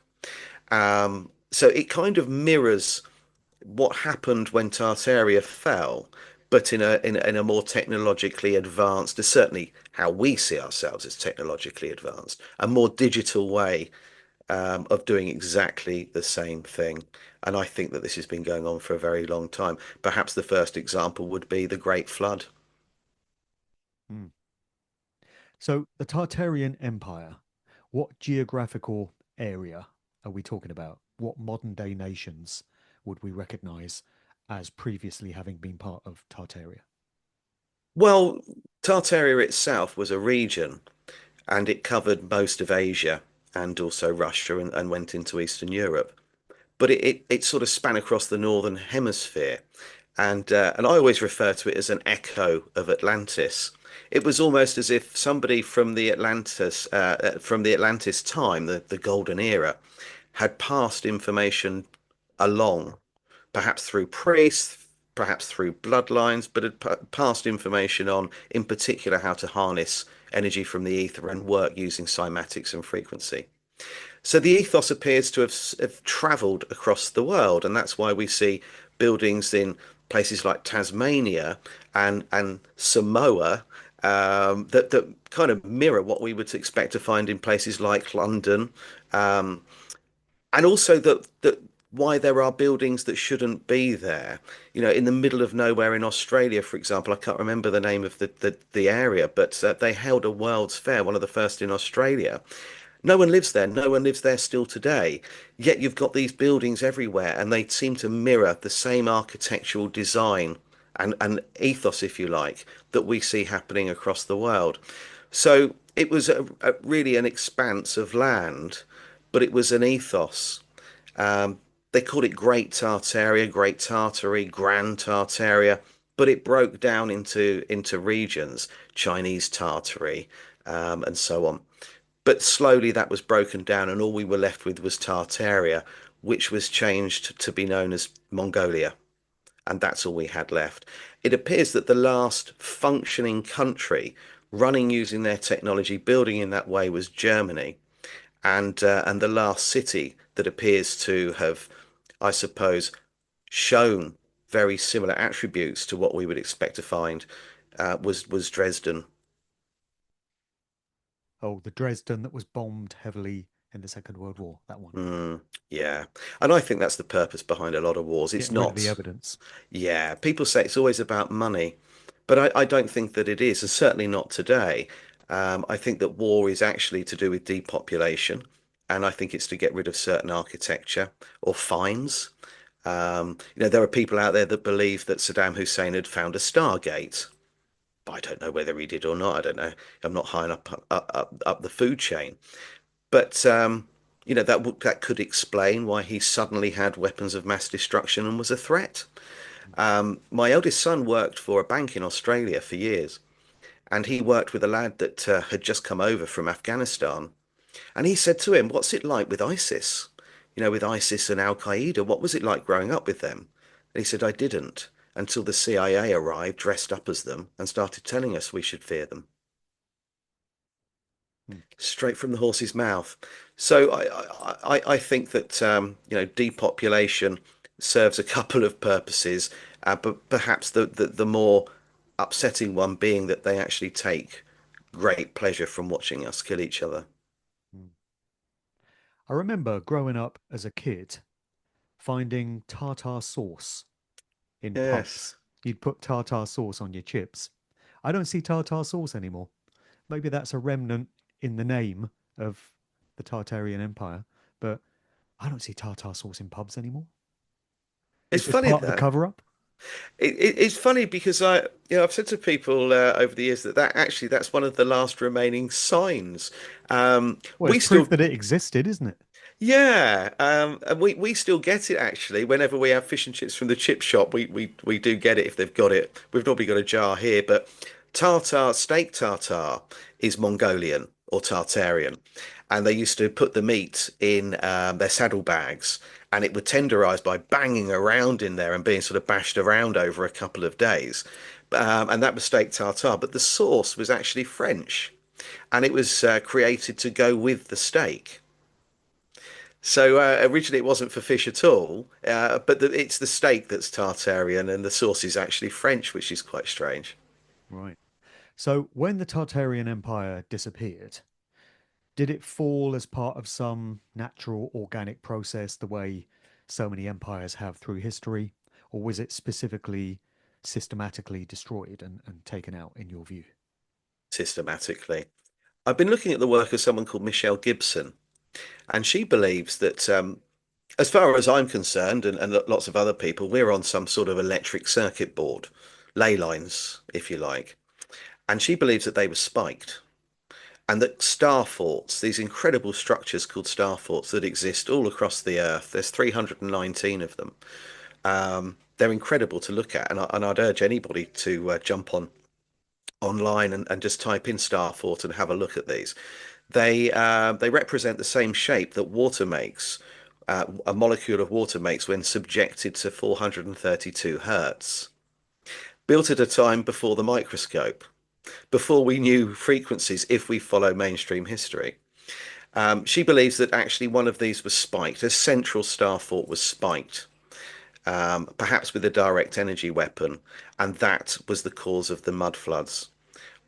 [SPEAKER 2] So it kind of mirrors what happened when Tartaria fell, but in a more technologically advanced, certainly how we see ourselves as technologically advanced, a more digital way of doing exactly the same thing. And I think that this has been going on for a very long time. Perhaps the first example would be the Great Flood.
[SPEAKER 1] Mm. So the Tartarian Empire, what geographical area are we talking about? What modern day nations would we recognize as previously having been part of Tartaria?
[SPEAKER 2] Well, Tartaria itself was a region and it covered most of Asia and also Russia and went into Eastern Europe. But it sort of span across the northern hemisphere, and I always refer to it as an echo of Atlantis. It was almost as if somebody from the Atlantis time, the Golden Era, had passed information along, perhaps through priests, perhaps through bloodlines, but had passed information on, in particular, how to harness energy from the ether and work using cymatics and frequency. So the ethos appears to have travelled across the world, and that's why we see buildings in places like Tasmania and Samoa that kind of mirror what we would expect to find in places like London, um, and also that why there are buildings that shouldn't be there. You know, in the middle of nowhere in Australia, for example, I can't remember the name of the area, but they held a World's Fair, one of the first in Australia. No one lives there. No one lives there still today. Yet you've got these buildings everywhere, and they seem to mirror the same architectural design and ethos, if you like, that we see happening across the world. So it was really an expanse of land, but it was an ethos. Um, they called it Great Tartaria, Great Tartary, Grand Tartaria, but it broke down into regions, Chinese Tartary, and so on. But slowly that was broken down, and all we were left with was Tartaria, which was changed to be known as Mongolia. And that's all we had left. It appears that the last functioning country running using their technology, building in that way, was Germany. And the last city that appears to have, I suppose, shown very similar attributes to what we would expect to find was Dresden.
[SPEAKER 1] Oh, the Dresden that was bombed heavily in the Second World War, that one.
[SPEAKER 2] Mm, yeah. And I think that's the purpose behind a lot of wars. It's
[SPEAKER 1] Getting rid of the
[SPEAKER 2] not,
[SPEAKER 1] evidence.
[SPEAKER 2] yeah, people say it's always about money, but I don't think that it is, and certainly not today. I think that war is actually to do with depopulation, and I think it's to get rid of certain architecture or fines. There are people out there that believe that Saddam Hussein had found a Stargate. I don't know whether he did or not. I don't know. I'm not high enough up the food chain. But that could explain why he suddenly had weapons of mass destruction and was a threat. My eldest son worked for a bank in Australia for years, and he worked with a lad that had just come over from Afghanistan. And he said to him, "What's it like with ISIS? With ISIS and Al Qaeda, what was it like growing up with them?" And he said, "I didn't until the CIA arrived dressed up as them and started telling us we should fear them."
[SPEAKER 1] Hmm.
[SPEAKER 2] Straight from the horse's mouth. So I think that depopulation serves a couple of purposes, but perhaps the more upsetting one being that they actually take great pleasure from watching us kill each other.
[SPEAKER 1] Hmm. I remember growing up as a kid, finding tartar sauce in
[SPEAKER 2] Yes.
[SPEAKER 1] pubs. You'd put tartar sauce on your chips. I don't see tartar sauce anymore. Maybe that's a remnant in the name of the Tartarian Empire, but I don't see tartar sauce in pubs anymore.
[SPEAKER 2] It's
[SPEAKER 1] Is this
[SPEAKER 2] funny
[SPEAKER 1] part of the
[SPEAKER 2] though.
[SPEAKER 1] cover up?
[SPEAKER 2] It's funny because I've said to people over the years that actually that's one of the last remaining signs.
[SPEAKER 1] Well, it's
[SPEAKER 2] We
[SPEAKER 1] proof
[SPEAKER 2] still,
[SPEAKER 1] that it existed, isn't it?
[SPEAKER 2] yeah, and we still get it actually. Whenever we have fish and chips from the chip shop, we do get it if they've got it. We've normally got a jar here, but steak tartare is Mongolian or Tartarian, and they used to put the meat in their saddlebags, and it would tenderize by banging around in there and being sort of bashed around over a couple of days. And that was steak tartare, but the sauce was actually French, and it was created to go with the steak. So originally it wasn't for fish at all, but it's the steak that's Tartarian and the sauce is actually French, which is quite strange.
[SPEAKER 1] Right. So when the Tartarian Empire disappeared, did it fall as part of some natural organic process the way so many empires have through history? Or was it specifically systematically destroyed and taken out, in your view?
[SPEAKER 2] Systematically. I've been looking at the work of someone called Michelle Gibson, and she believes that, as far as I'm concerned, and lots of other people, we're on some sort of electric circuit board, ley lines, if you like. And she believes that they were spiked. And that star forts, these incredible structures called star forts that exist all across the Earth, there's 319 of them. They're incredible to look at, and I'd urge anybody to jump online and just type in star fort and have a look at these. They represent the same shape that water makes, a molecule of water makes when subjected to 432 hertz. Built at a time before the microscope, before we knew frequencies, if we follow mainstream history. She believes that actually one of these was spiked. A central star fort was spiked, perhaps with a direct energy weapon, and that was the cause of the mud floods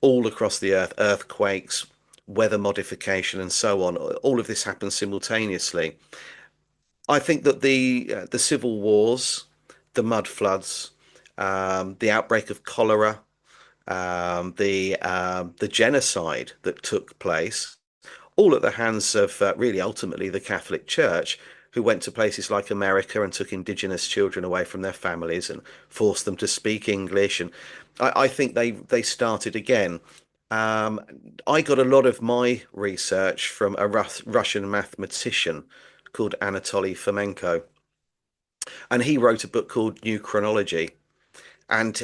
[SPEAKER 2] all across the earth, earthquakes, weather modification, and so on. All of this happened simultaneously. I think that the civil wars, the mud floods, the outbreak of cholera, the genocide that took place, all at the hands of really ultimately the Catholic Church, who went to places like America and took indigenous children away from their families and forced them to speak English. And I think they started again. Um, I got a lot of my research from a Russian mathematician called Anatoly Fomenko, and he wrote a book called New Chronology. And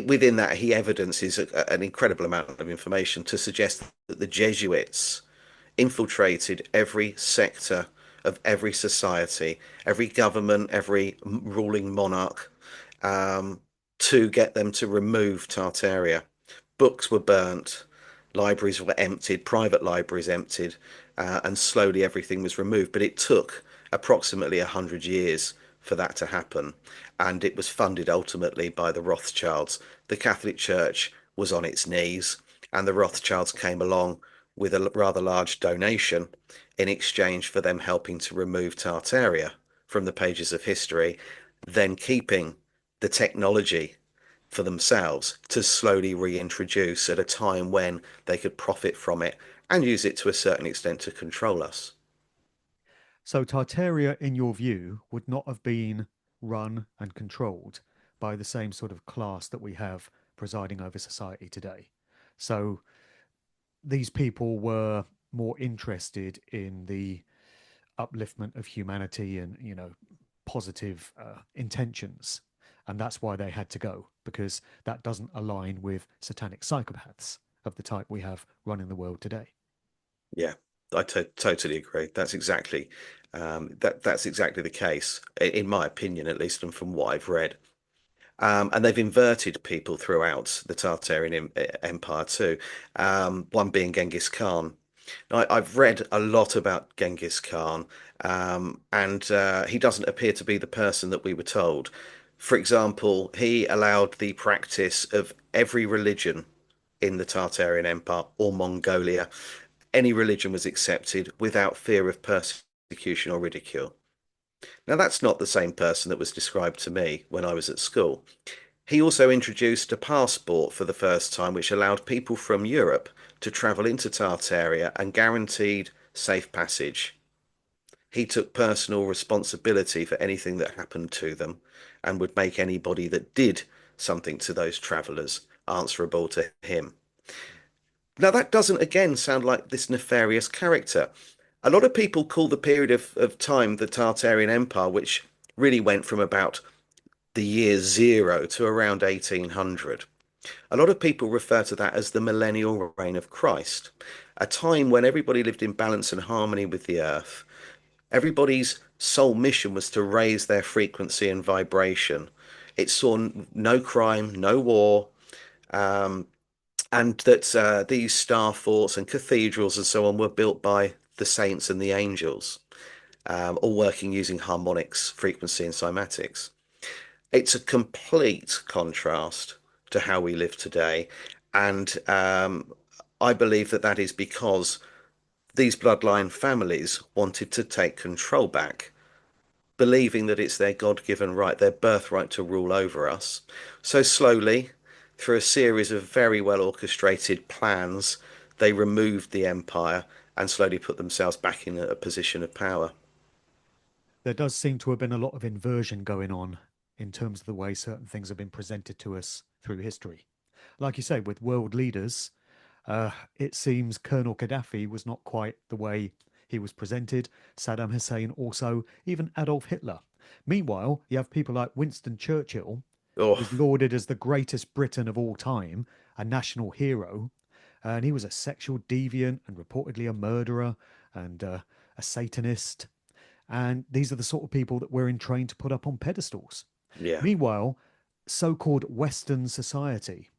[SPEAKER 2] within that, he evidences an incredible amount of information to suggest that the Jesuits infiltrated every sector of every society, every government, every ruling monarch, um, to get them to remove Tartaria. Books were burnt, libraries were emptied, private libraries emptied, and slowly everything was removed. But it took approximately 100 years for that to happen, and it was funded ultimately by the Rothschilds. The Catholic Church was on its knees, and the Rothschilds came along with a rather large donation in exchange for them helping to remove Tartaria from the pages of history, then keeping the technology for themselves to slowly reintroduce at a time when they could profit from it and use it to a certain extent to control us.
[SPEAKER 1] So Tartaria, in your view, would not have been run and controlled by the same sort of class that we have presiding over society today. So these people were more interested in the upliftment of humanity and, positive intentions. And that's why they had to go, because that doesn't align with satanic psychopaths of the type we have running the world today.
[SPEAKER 2] Yeah, I totally agree. That's exactly the case, in my opinion, at least, and from what I've read. And they've inverted people throughout the Tartarian Empire too. One being Genghis Khan. I've read a lot about Genghis Khan, and he doesn't appear to be the person that we were told. For example, he allowed the practice of every religion in the Tartarian Empire or Mongolia. Any religion was accepted without fear of persecution or ridicule. Now, that's not the same person that was described to me when I was at school. He also introduced a passport for the first time, which allowed people from Europe to travel into Tartaria and guaranteed safe passage. He took personal responsibility for anything that happened to them and would make anybody that did something to those travellers answerable to him. Now, that doesn't again sound like this nefarious character. A lot of people call the period of time the Tartarian Empire, which really went from about the year zero to around 1800. A lot of people refer to that as the millennial reign of Christ, a time when everybody lived in balance and harmony with the earth. Everybody's sole mission was to raise their frequency and vibration. It saw no crime, no war, um, and that these star forts and cathedrals and so on were built by the saints and the angels, all working using harmonics, frequency, and cymatics. It's a complete contrast to how we live today, and I believe that that is because these bloodline families wanted to take control back, believing that it's their God-given right, their birthright to rule over us. So slowly, through a series of very well orchestrated plans, they removed the empire and slowly put themselves back in a position of power.
[SPEAKER 1] There does seem to have been a lot of inversion going on in terms of the way certain things have been presented to us through history. Like you say, with world leaders, it seems Colonel Gaddafi was not quite the way he was presented. Saddam Hussein also, even Adolf Hitler. Meanwhile, you have people like Winston Churchill, who was
[SPEAKER 2] Oh,
[SPEAKER 1] lauded as the greatest Briton of all time, a national hero, and he was a sexual deviant and reportedly a murderer and a Satanist. And these are the sort of people that we're trained to put up on pedestals.
[SPEAKER 2] yeah.
[SPEAKER 1] Meanwhile, so called Western society,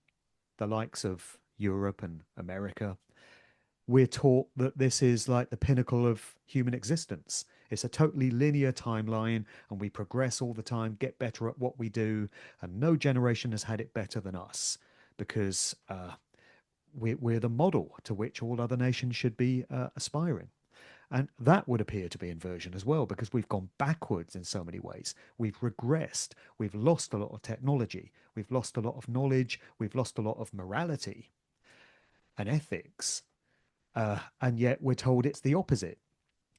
[SPEAKER 1] the likes of Europe and America, we're taught that this is like the pinnacle of human existence. It's a totally linear timeline, and we progress all the time, get better at what we do, and no generation has had it better than us because we're the model to which all other nations should be aspiring. And that would appear to be inversion as well, because we've gone backwards in so many ways. We've regressed. We've lost a lot of technology. We've lost a lot of knowledge. We've lost a lot of morality and ethics. And yet we're told it's the opposite.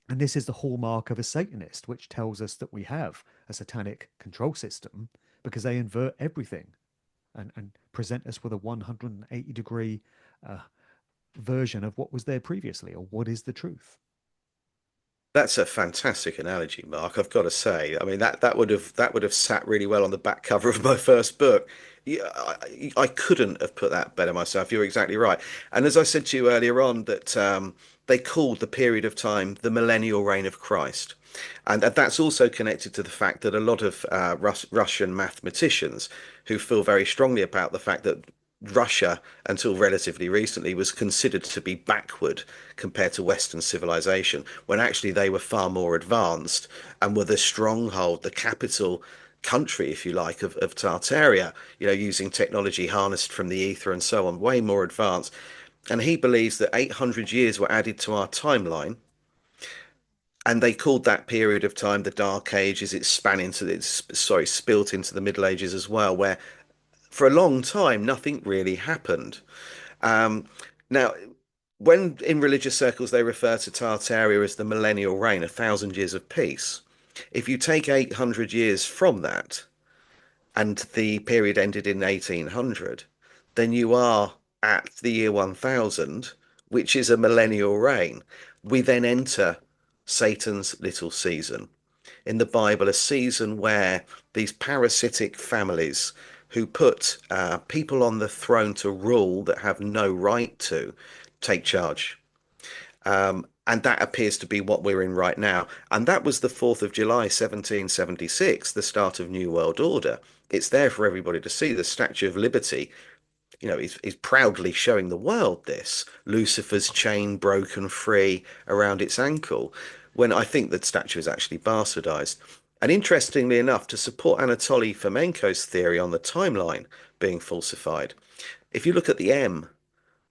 [SPEAKER 1] And this is the hallmark of a Satanist, which tells us that we have a satanic control system because they invert everything and present us with a 180-degree uh, version of what was there previously or what is the truth.
[SPEAKER 2] That's a fantastic analogy, Mark. I've got to say. I mean, that would have sat really well on the back cover of my first book. Yeah, I couldn't have put that better myself. You're exactly right. And as I said to you earlier on, that they called the period of time the millennial reign of Christ, and that's also connected to the fact that a lot of Russian mathematicians who feel very strongly about the fact that Russia, until relatively recently, was considered to be backward compared to Western civilization, when actually they were far more advanced and were the stronghold, the capital country, if you like, of Tartaria, using technology harnessed from the ether and so on, way more advanced. And he believes that 800 years were added to our timeline. And they called that period of time the Dark Ages. It's span into it's sorry, spilt into the Middle Ages as well, where for a long time nothing really happened. Um, Now, when in religious circles they refer to Tartaria as the millennial reign, 1,000 years of peace, if you take 800 years from that and the period ended in 1800, then you are at the year 1000, which is a millennial reign. We then enter Satan's little season. In the Bible, a season where these parasitic families who put people on the throne to rule that have no right to take charge. And that appears to be what we're in right now. And that was the 4th of July, 1776, the start of New World Order. It's there for everybody to see. The Statue of Liberty, is proudly showing the world this. Lucifer's chain broken free around its ankle, when I think that statue is actually bastardized. And interestingly enough, to support Anatoly Fomenko's theory on the timeline being falsified, if you look at the M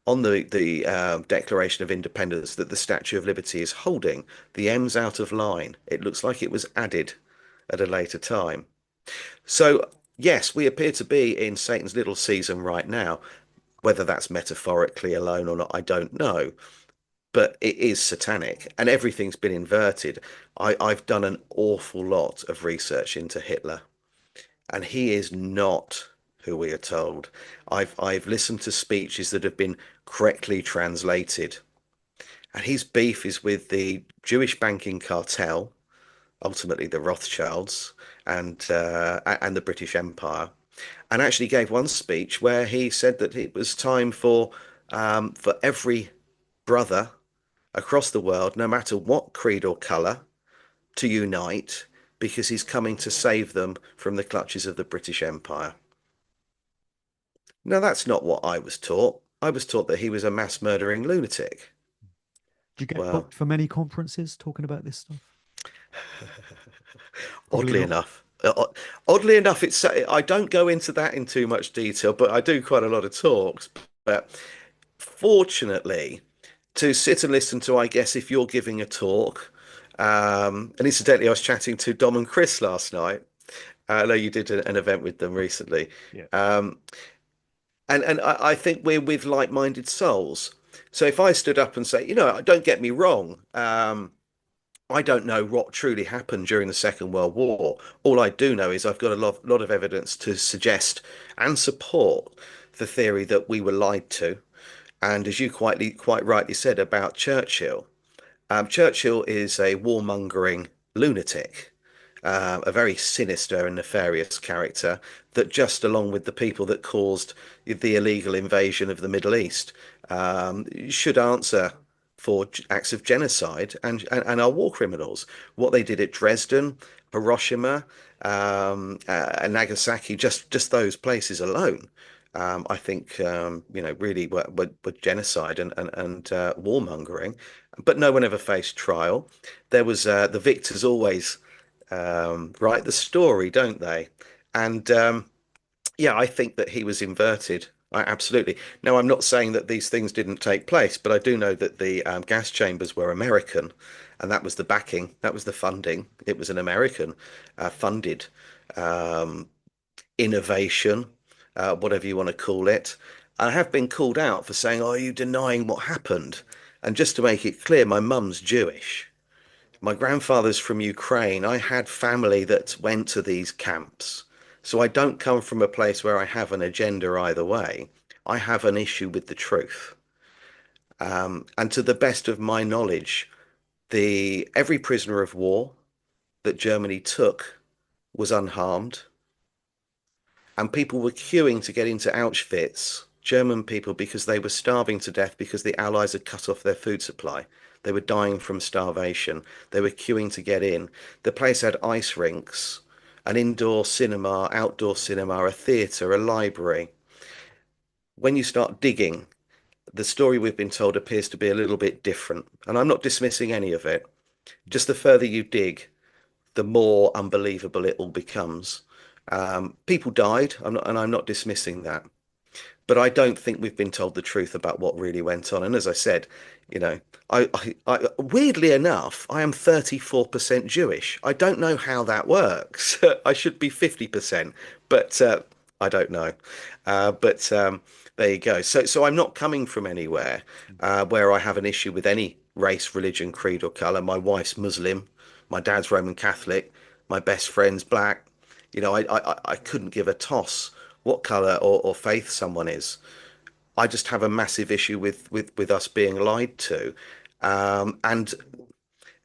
[SPEAKER 2] on the Declaration of Independence that the Statue of Liberty is holding, the M's out of line. It looks like it was added at a later time. So, yes, we appear to be in Satan's little season right now. Whether that's metaphorically alone or not, I don't know. But it is satanic and everything's been inverted. I've done an awful lot of research into Hitler, and he is not who we are told. I've listened to speeches that have been correctly translated, and his beef is with the Jewish banking cartel, ultimately the Rothschilds, and the British Empire. And actually gave one speech where he said that it was time for every brother across the world, no matter what creed or colour, to unite because he's coming to save them from the clutches of the British Empire. Now, that's not what I was taught. I was taught that he was a mass murdering lunatic.
[SPEAKER 1] Do you get
[SPEAKER 2] Well,
[SPEAKER 1] booked for many conferences talking about this stuff? Probably
[SPEAKER 2] oddly
[SPEAKER 1] not.
[SPEAKER 2] enough, oddly enough, it's I don't go into that in too much detail, but I do quite a lot of talks. But fortunately, to sit and listen to, I guess, if you're giving a talk, and incidentally, I was chatting to Dom and Chris last night. I know you did an event with them recently.
[SPEAKER 1] Yeah.
[SPEAKER 2] Um, and I think we're with like-minded souls. So if I stood up and say, don't get me wrong, I don't know what truly happened during the Second World War. All I do know is I've got a lot of evidence to suggest and support the theory that we were lied to. And as you quite rightly said about Churchill, Churchill is a warmongering lunatic, a very sinister and nefarious character that just along with the people that caused the illegal invasion of the Middle East should answer for acts of genocide and are war criminals. What they did at Dresden, Hiroshima, and Nagasaki, just those places alone. I think really were genocide and warmongering, but no one ever faced trial. There was the victors always write the story, don't they? And yeah, I think that he was inverted. Absolutely. Now, I'm not saying that these things didn't take place, but I do know that the gas chambers were American, and that was the backing, that was the funding. It was an American funded um, innovation, whatever you want to call it. I have been called out for saying, "Are you denying what happened?" And just to make it clear, my mum's Jewish. My grandfather's from Ukraine. I had family that went to these camps. So I don't come from a place where I have an agenda either way. I have an issue with the truth. And to the best of my knowledge, the every prisoner of war that Germany took was unharmed, and people were queuing to get into Auschwitz, German people, because they were starving to death because the Allies had cut off their food supply. They were dying from starvation. They were queuing to get in. The place had ice rinks, an indoor cinema, outdoor cinema, a theatre, a library. When you start digging, the story we've been told appears to be a little bit different. And I'm not dismissing any of it. Just the further you dig, the more unbelievable it all becomes. People died, and I'm not dismissing that. But I don't think we've been told the truth about what really went on. And as I said, you know, weirdly enough, I am 34% Jewish. I don't know how that works. I should be 50%, but I don't know. But there you go. So I'm not coming from anywhere where I have an issue with any race, religion, creed, or color. My wife's Muslim. My dad's Roman Catholic. My best friend's black. I couldn't give a toss what color or faith someone is. I just have a massive issue with us being lied to. And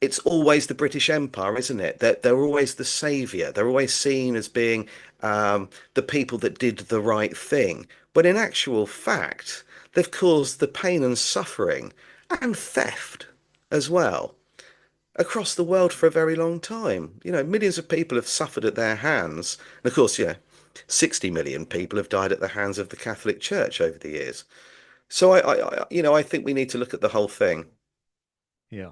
[SPEAKER 2] it's always the British Empire, isn't it? They're always the savior. They're always seen as being the people that did the right thing. But in actual fact, they've caused the pain and suffering and theft as well across the world for a very long time. Millions of people have suffered at their hands. And of course, 60 million people have died at the hands of the Catholic Church over the years. So I think we need to look at the whole thing.
[SPEAKER 1] Yeah.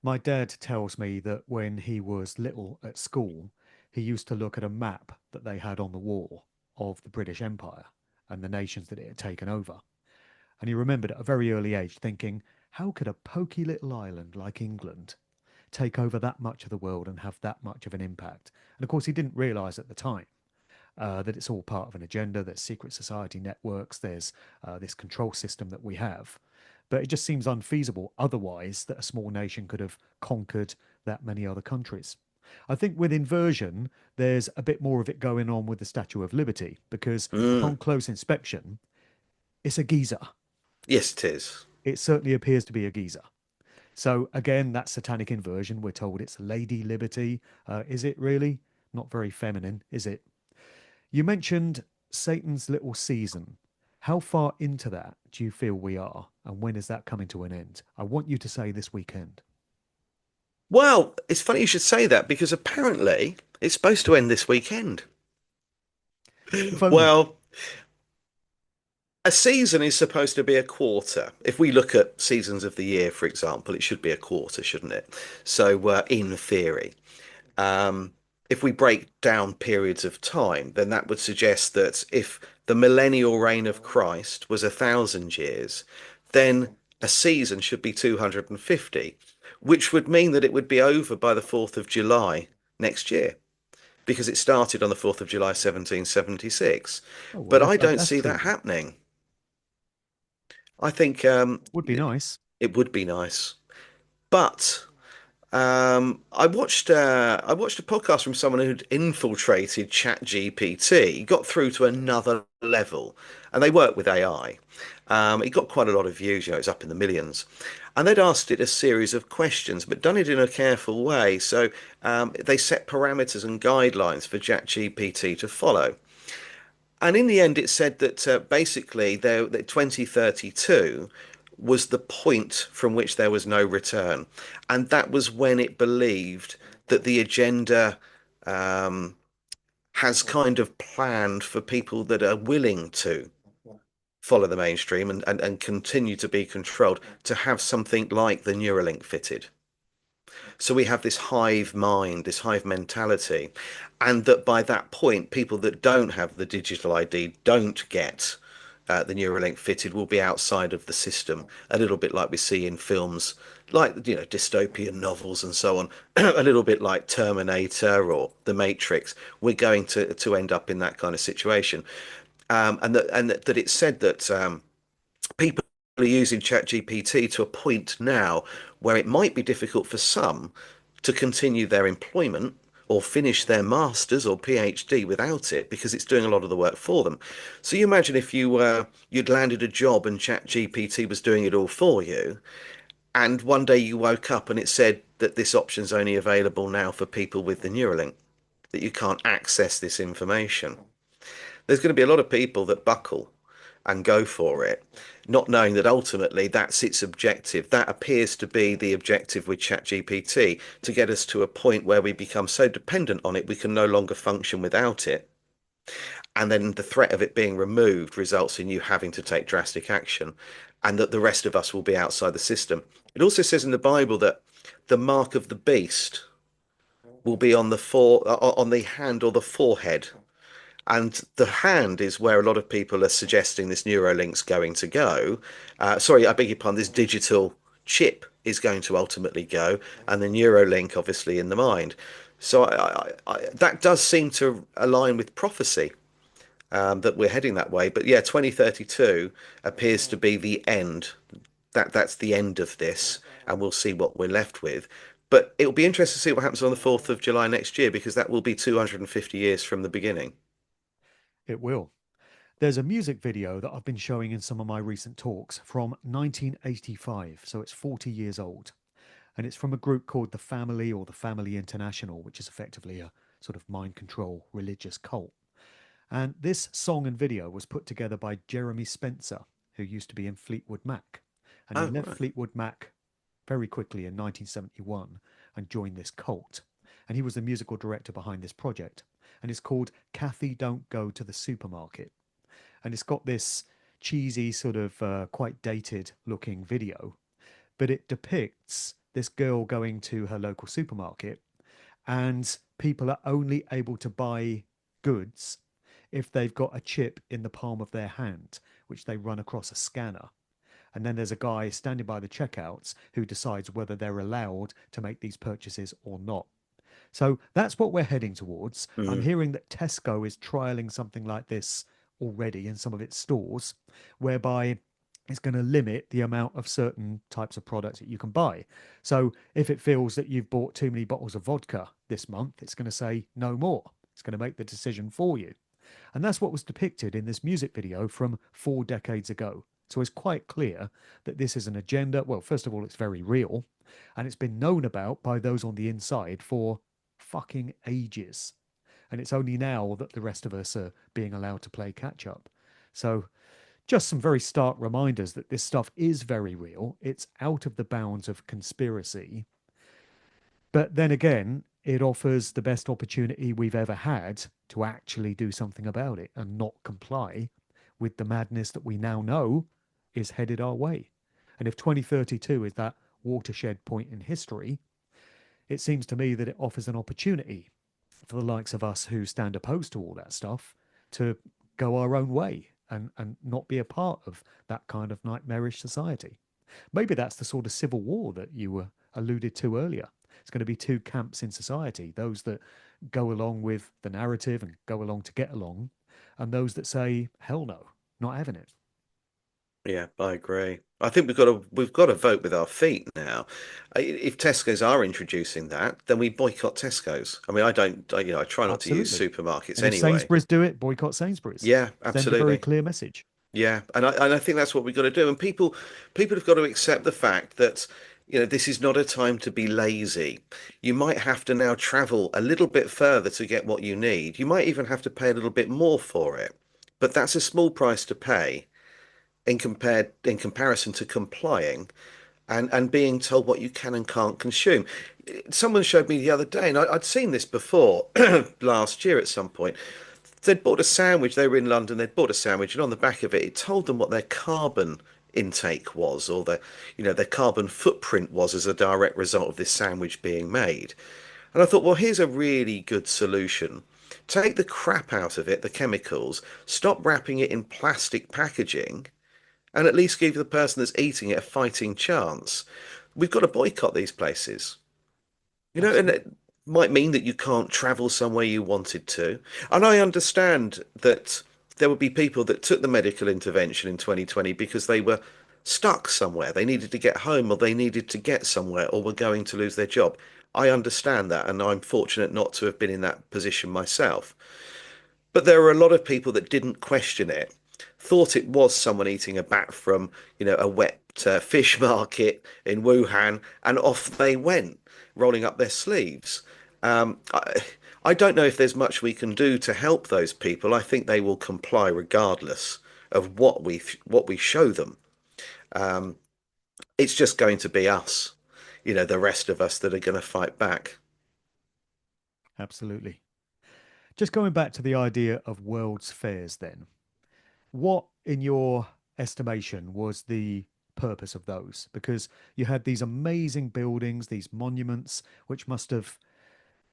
[SPEAKER 1] My dad tells me that when he was little at school, he used to look at a map that they had on the wall of the British Empire and the nations that it had taken over. And he remembered at a very early age thinking, how could a poky little island like England take over that much of the world and have that much of an impact? And of course, he didn't realize at the time that it's all part of an agenda. There's secret society networks, there's this control system that we have. But it just seems unfeasible otherwise that a small nation could have conquered that many other countries. I think with inversion, there's a bit more of it going on with the Statue of Liberty because
[SPEAKER 2] Mm.
[SPEAKER 1] upon close inspection, it's a geyser.
[SPEAKER 2] Yes, it is.
[SPEAKER 1] It certainly appears to be a geyser. So again, that satanic inversion. We're told it's Lady Liberty. Is it really? Not very feminine, is it? You mentioned Satan's little season. How far into that do you feel we are? And when is that coming to an end? I want you to say this weekend.
[SPEAKER 2] Well, it's funny you should say that because apparently it's supposed to end this weekend.
[SPEAKER 1] If only.
[SPEAKER 2] Well, a season is supposed to be a quarter. If we look at seasons of the year, for example, it should be a quarter, shouldn't it? So, in theory, um, if we break down periods of time, then that would suggest that if the millennial reign of Christ was 1,000 years, then a season should be 250, which would mean that it would be over by the 4th of July next year, because it started on the 4th of July, 1776.
[SPEAKER 1] Oh, well,
[SPEAKER 2] But I don't
[SPEAKER 1] that's
[SPEAKER 2] see that
[SPEAKER 1] treason.
[SPEAKER 2] happening. I think
[SPEAKER 1] Would be nice.
[SPEAKER 2] it would be nice. But I watched a podcast from someone who'd infiltrated ChatGPT, got through to another level, and they work with AI. It got quite a lot of views, it's up in the millions. And they'd asked it a series of questions, but done it in a careful way. So they set parameters and guidelines for ChatGPT to follow. And in the end, it said that basically that 2032 was the point from which there was no return. And that was when it believed that the agenda um, has kind of planned for people that are willing to follow the mainstream and continue to be controlled to have something like the Neuralink fitted. So we have this hive mind, this hive mentality, and that by that point, people that don't have the digital ID don't get the Neuralink fitted will be outside of the system, a little bit like we see in films like, dystopian novels and so on, a little bit like Terminator or The Matrix. We're going to end up in that kind of situation. And that it said that people are using ChatGPT to a point now where it might be difficult for some to continue their employment or finish their masters or PhD without it because it's doing a lot of the work for them. So you imagine if you'd landed a job and ChatGPT was doing it all for you, and one day you woke up and it said that this option's only available now for people with the Neuralink, that you can't access this information. There's going to be a lot of people that buckle and go for it, not knowing that ultimately that's its objective. That appears to be the objective with ChatGPT, to get us to a point where we become so dependent on it we can no longer function without it. And then the threat of it being removed results in you having to take drastic action, and that the rest of us will be outside the system. It also says in the Bible that the mark of the beast will be on the hand or the forehead, and the hand is where a lot of people are suggesting this Neuralink's going to go. Sorry, I beg your pardon, this digital chip is going to ultimately go, and the Neuralink obviously in the mind. So that does seem to align with prophecy, that we're heading that way. But yeah, 2032 appears to be the end. That's the end of this, and we'll see what we're left with. But it'll be interesting to see what happens on the 4th of July next year, because that will be 250 years from the beginning.
[SPEAKER 1] It will. There's a music video that I've been showing in some of my recent talks from 1985. So it's 40 years old. And it's from a group called the Family or the Family International, which is effectively a sort of mind control religious cult. And this song and video was put together by Jeremy Spencer, who used to be in Fleetwood Mac. And he
[SPEAKER 2] Oh,
[SPEAKER 1] left
[SPEAKER 2] right.
[SPEAKER 1] Fleetwood Mac very quickly in 1971 and joined this cult. And he was the musical director behind this project. And it's called Kathy Don't Go to the Supermarket. And it's got this cheesy, sort of quite dated looking video, but it depicts this girl going to her local supermarket, and people are only able to buy goods if they've got a chip in the palm of their hand, which they run across a scanner. And then there's a guy standing by the checkouts who decides whether they're allowed to make these purchases or not. So that's what we're heading towards. I'm
[SPEAKER 2] Mm.
[SPEAKER 1] hearing that Tesco is trialing something like this already in some of its stores, whereby it's going to limit the amount of certain types of products that you can buy. So if it feels that you've bought too many bottles of vodka this month, it's going to say no more. It's going to make the decision for you. And that's what was depicted in this music video from 4 decades ago. So it's quite clear that this is an agenda. Well, first of all, it's very real, and it's been known about by those on the inside for fucking ages. And it's only now that the rest of us are being allowed to play catch up. So, just some very stark reminders that this stuff is very real. It's out of the bounds of conspiracy. But then again, it offers the best opportunity we've ever had to actually do something about it and not comply with the madness that we now know is headed our way. And if 2032 is that watershed point in history, it seems to me that it offers an opportunity for the likes of us who stand opposed to all that stuff to go our own way and not be a part of that kind of nightmarish society. Maybe that's the sort of civil war that you were alluded to earlier. It's going to be two camps in society, those that go along with the narrative and go along to get along, and those that say, hell no, not having it.
[SPEAKER 2] Yeah, I agree. I think we've got to vote with our feet now. If Tesco's are introducing that, then we boycott Tesco's. I mean, I try not to use
[SPEAKER 1] Absolutely.
[SPEAKER 2] supermarkets
[SPEAKER 1] And if
[SPEAKER 2] anyway.
[SPEAKER 1] Sainsbury's do it, boycott Sainsbury's.
[SPEAKER 2] Yeah,
[SPEAKER 1] Send a very
[SPEAKER 2] absolutely.
[SPEAKER 1] clear message.
[SPEAKER 2] Yeah, and I think that's what we've got to do. And people have got to accept the fact that, this is not a time to be lazy. You might have to now travel a little bit further to get what you need. You might even have to pay a little bit more for it. But that's a small price to pay in comparison to complying and being told what you can and can't consume. Someone showed me the other day, and I'd seen this before last year at some point. They'd bought a sandwich. They were in London. They'd bought a sandwich, and on the back of it, it told them what their carbon intake was, or their carbon footprint was as a direct result of this sandwich being made. And I thought, well, here's a really good solution. Take the crap out of it, the chemicals, stop wrapping it in plastic packaging, and at least give the person that's eating it a fighting chance. We've got to boycott these places. And
[SPEAKER 1] Absolutely.
[SPEAKER 2] it might mean that you can't travel somewhere you wanted to. And I understand that there would be people that took the medical intervention in 2020 because they were stuck somewhere. They needed to get home or they needed to get somewhere or were going to lose their job. I understand that, and I'm fortunate not to have been in that position myself. But there were a lot of people that didn't question it, thought it was someone eating a bat from, a wet fish market in Wuhan, and off they went, rolling up their sleeves. I don't know if there's much we can do to help those people. I think they will comply regardless of what we show them. It's just going to be us, the rest of us that are going to fight back.
[SPEAKER 1] Absolutely. Just going back to the idea of world's fairs, then, what, in your estimation, was the purpose of those? Because you had these amazing buildings, these monuments, which must have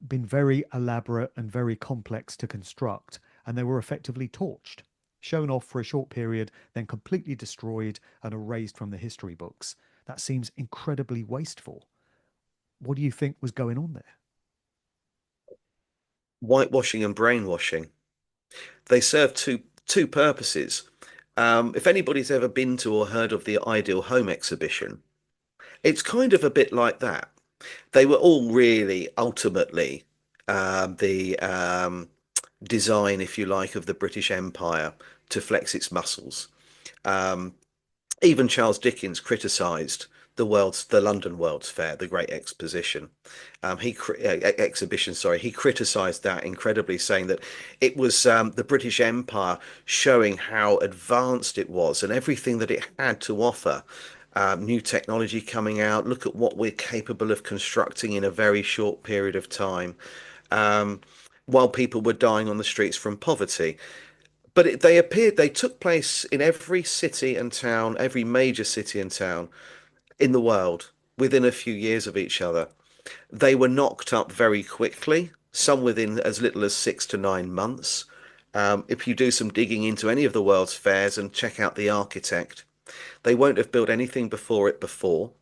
[SPEAKER 1] been very elaborate and very complex to construct, and they were effectively torched, shown off for a short period, then completely destroyed and erased from the history books. That seems incredibly wasteful. What do you think was going on there?
[SPEAKER 2] Whitewashing and brainwashing. They serve two purposes. If anybody's ever been to or heard of the Ideal Home exhibition, it's kind of a bit like that. They were all really ultimately the design, if you like, of the British Empire to flex its muscles. Um, Even Charles Dickens criticised the London World's Fair, the Great Exposition. Exhibition, sorry. He criticised that incredibly, saying that it was the British Empire showing how advanced it was and everything that it had to offer. New technology coming out. Look at what we're capable of constructing in a very short period of time. Um, while people were dying on the streets from poverty. But they took place in every city and town, every major city and town in the world within a few years of each other. They were knocked up very quickly, some within as little as 6 to 9 months. If you do some digging into any of the world's fairs and check out the architect, They won't have built anything before it before.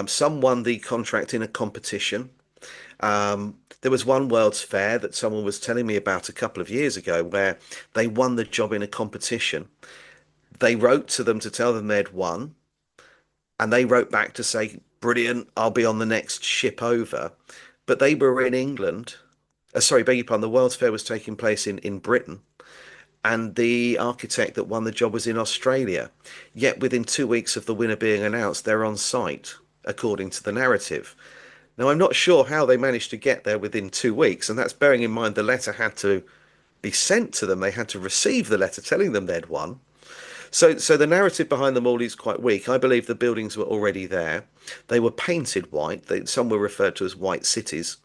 [SPEAKER 2] Some won the contract in a competition. There was one World's Fair that someone was telling me about a couple of years ago where they won the job in a competition. They wrote to them to tell them they'd won, and they wrote back to say, "Brilliant, I'll be on the next ship over." But they were in England. Sorry, beg your pardon. The World's Fair was taking place in Britain, and the architect that won the job was in Australia. Yet within 2 weeks of the winner being announced, they're on site, according to the narrative. Now, I'm not sure how they managed to get there within 2 weeks, and that's bearing in mind the letter had to be sent to them. They had to receive the letter telling them they'd won. So the narrative behind them all is quite weak. I believe the buildings were already there. They were painted white. Some were referred to as white cities.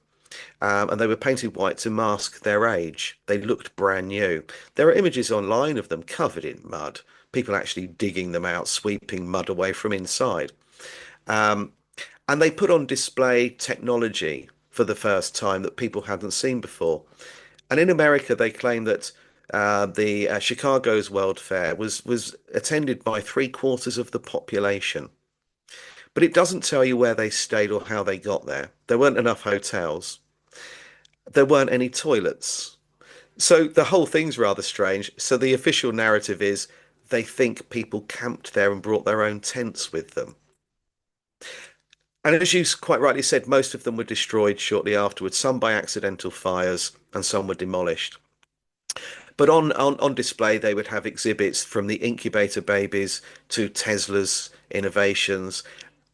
[SPEAKER 2] And they were painted white to mask their age. They looked brand new. There are images online of them covered in mud, people actually digging them out, sweeping mud away from inside. Um, and they put on display technology for the first time that people hadn't seen before. And in America, they claim that the Chicago's World Fair was attended by three-quarters of the population. But it doesn't tell you where they stayed or how they got there. There weren't enough hotels. There weren't any toilets. So the whole thing's rather strange. So the official narrative is they think people camped there and brought their own tents with them. And as you quite rightly said, most of them were destroyed shortly afterwards, some by accidental fires and some were demolished. But on display, they would have exhibits from the incubator babies to Tesla's innovations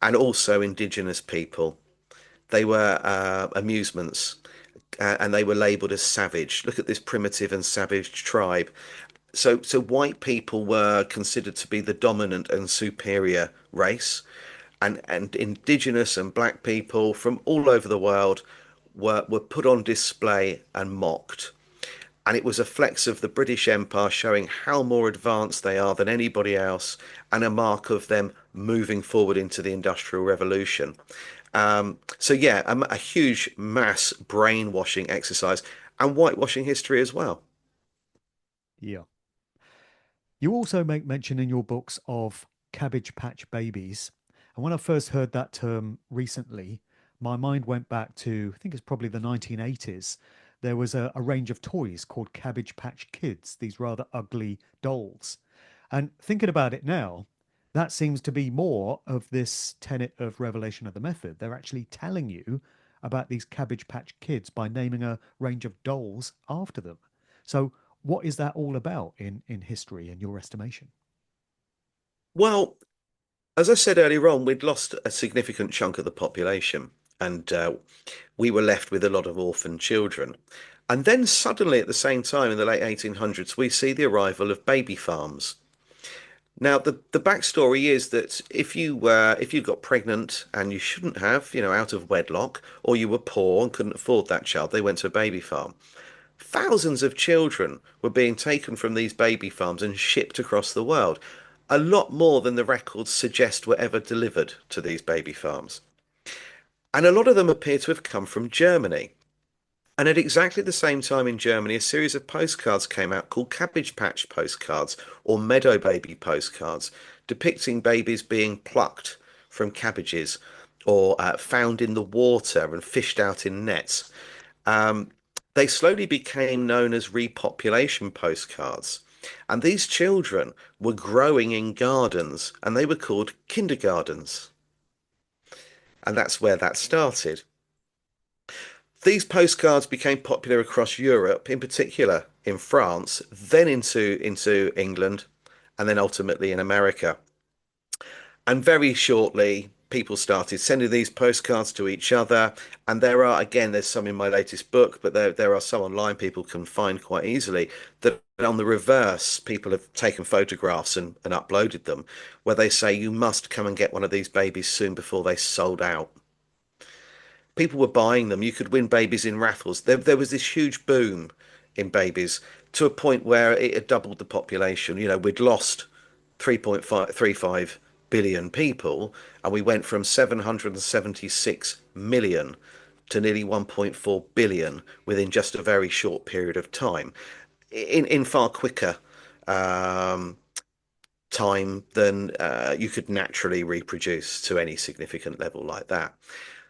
[SPEAKER 2] and also indigenous people. They were amusements and they were labeled as savage. Look at this primitive and savage tribe. So white people were considered to be the dominant and superior race, and indigenous and black people from all over the world were put on display and mocked. And it was a flex of the British Empire showing how more advanced they are than anybody else, and a mark of them moving forward into the Industrial Revolution. So yeah, a huge mass brainwashing exercise and whitewashing history as well.
[SPEAKER 1] Yeah. You also make mention in your books of Cabbage Patch Babies. And when I first heard that term recently, my mind went back to, I think it's probably the 1980s. There was a range of toys called Cabbage Patch Kids, these rather ugly dolls. And thinking about it now, that seems to be more of this tenet of revelation of the method. They're actually telling you about these Cabbage Patch Kids by naming a range of dolls after them. So, what is that all about in history, in your estimation?
[SPEAKER 2] Well, as I said earlier on, we'd lost a significant chunk of the population, and we were left with a lot of orphan children. And then suddenly, at the same time, in the late 1800s, we see the arrival of baby farms. Now, the backstory is that if you got pregnant and you shouldn't have, out of wedlock, or you were poor and couldn't afford that child, they went to a baby farm. Thousands of children were being taken from these baby farms and shipped across the world. A lot more than the records suggest were ever delivered to these baby farms. And a lot of them appear to have come from Germany. And at exactly the same time in Germany, a series of postcards came out called Cabbage Patch postcards or Meadow Baby postcards, depicting babies being plucked from cabbages or found in the water and fished out in nets. Um, they slowly became known as repopulation postcards. And these children were growing in gardens and they were called kindergardens. And that's where that started. These postcards became popular across Europe, in particular in France, then into England, and then ultimately in America. And very shortly, people started sending these postcards to each other. And there's some in my latest book, but there are some online people can find quite easily that on the reverse, people have taken photographs and uploaded them, where they say, you must come and get one of these babies soon before they sold out. People were buying them. You could win babies in raffles. There was this huge boom in babies to a point where it had doubled the population. We'd lost 3.535 billion people, and we went from 776 million to nearly 1.4 billion within just a very short period of time, in far quicker um, time than you could naturally reproduce to any significant level like that.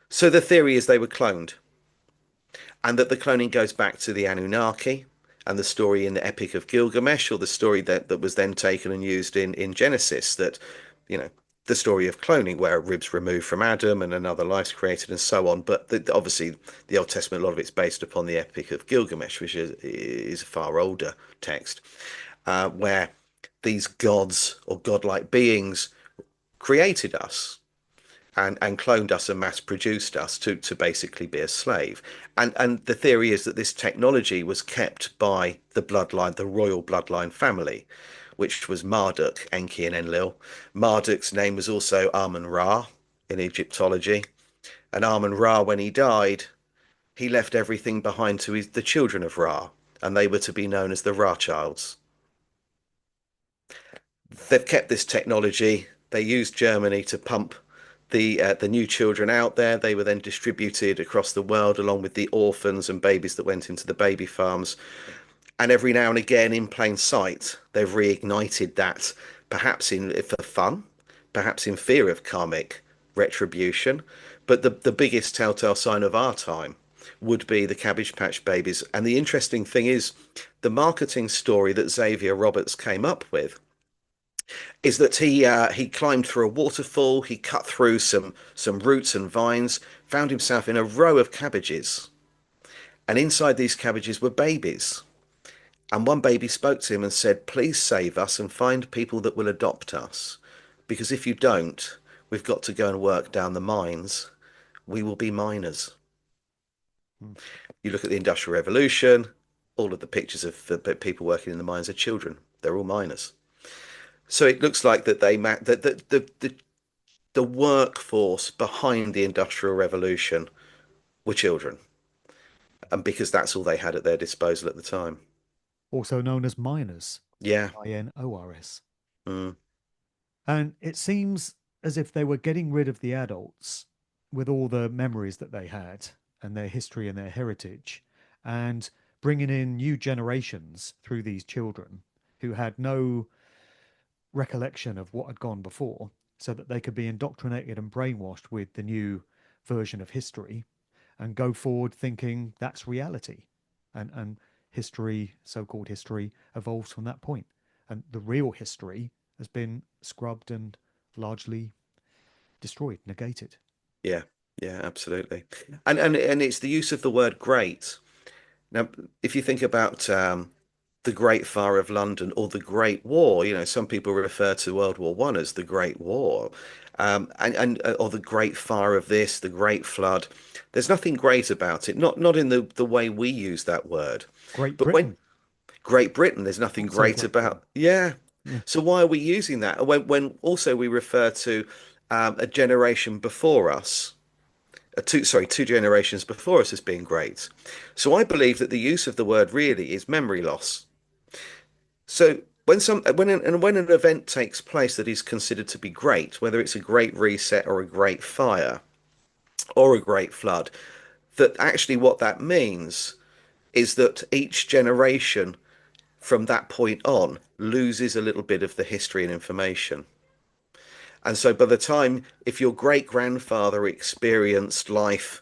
[SPEAKER 2] So the theory is they were cloned, and that the cloning goes back to the Anunnaki and the story in the Epic of Gilgamesh, or the story that was then taken and used in Genesis, that, you know, the story of cloning, where a rib's removed from Adam and another life's created and so on. But obviously, the Old Testament, a lot of it's based upon the Epic of Gilgamesh, which is a far older text, where these gods or godlike beings created us and cloned us and mass produced us to basically be a slave. And the theory is that this technology was kept by the bloodline, the royal bloodline family, which was Marduk, Enki, and Enlil. Marduk's name was also Amun-Ra in Egyptology. And Amun-Ra, when he died, he left everything behind to the children of Ra, and they were to be known as the Ra childs. They've kept this technology. They used Germany to pump the new children out there. They were then distributed across the world along with the orphans and babies that went into the baby farms. And every now and again, in plain sight, they've reignited that, perhaps in for fun, perhaps in fear of karmic retribution. But the biggest telltale sign of our time would be the Cabbage Patch Babies. And the interesting thing is, the marketing story that Xavier Roberts came up with is that he climbed through a waterfall, he cut through some roots and vines, found himself in a row of cabbages, and inside these cabbages were babies. And one baby spoke to him and said, "Please save us and find people that will adopt us, because if you don't, we've got to go and work down the mines. We will be miners."
[SPEAKER 1] Mm.
[SPEAKER 2] You look at the Industrial Revolution, all of the pictures of the people working in the mines are children. They're all miners. So it looks like that the workforce behind the Industrial Revolution were children, and because that's all they had at their disposal at the time.
[SPEAKER 1] Also known as minors,
[SPEAKER 2] Yeah.
[SPEAKER 1] minors.
[SPEAKER 2] Mm.
[SPEAKER 1] And it seems as if they were getting rid of the adults with all the memories that they had and their history and their heritage, and bringing in new generations through these children who had no recollection of what had gone before, so that they could be indoctrinated and brainwashed with the new version of history and go forward thinking that's reality. And history, so-called history, evolves from that point. And the real history has been scrubbed and largely destroyed, negated.
[SPEAKER 2] Yeah. Yeah, absolutely. And it's the use of the word great. Now, if you think about the Great Fire of London or the Great War, you know, some people refer to World War One as the Great War, and or the Great Fire of this, the Great Flood. There's nothing great about it, not in the way we use that word.
[SPEAKER 1] Great
[SPEAKER 2] But when
[SPEAKER 1] Britain,
[SPEAKER 2] Great Britain, there's nothing
[SPEAKER 1] not so
[SPEAKER 2] great
[SPEAKER 1] great fun.
[SPEAKER 2] about. Yeah.
[SPEAKER 1] Yeah.
[SPEAKER 2] So why are we using that? When also we refer to a generation before us, two generations before us as being great. So I believe that the use of the word really is memory loss. So when an event takes place that is considered to be great, whether it's a great reset or a great fire or a great flood, that actually what that means is that each generation from that point on loses a little bit of the history and information. And so by the time, if your great grandfather experienced life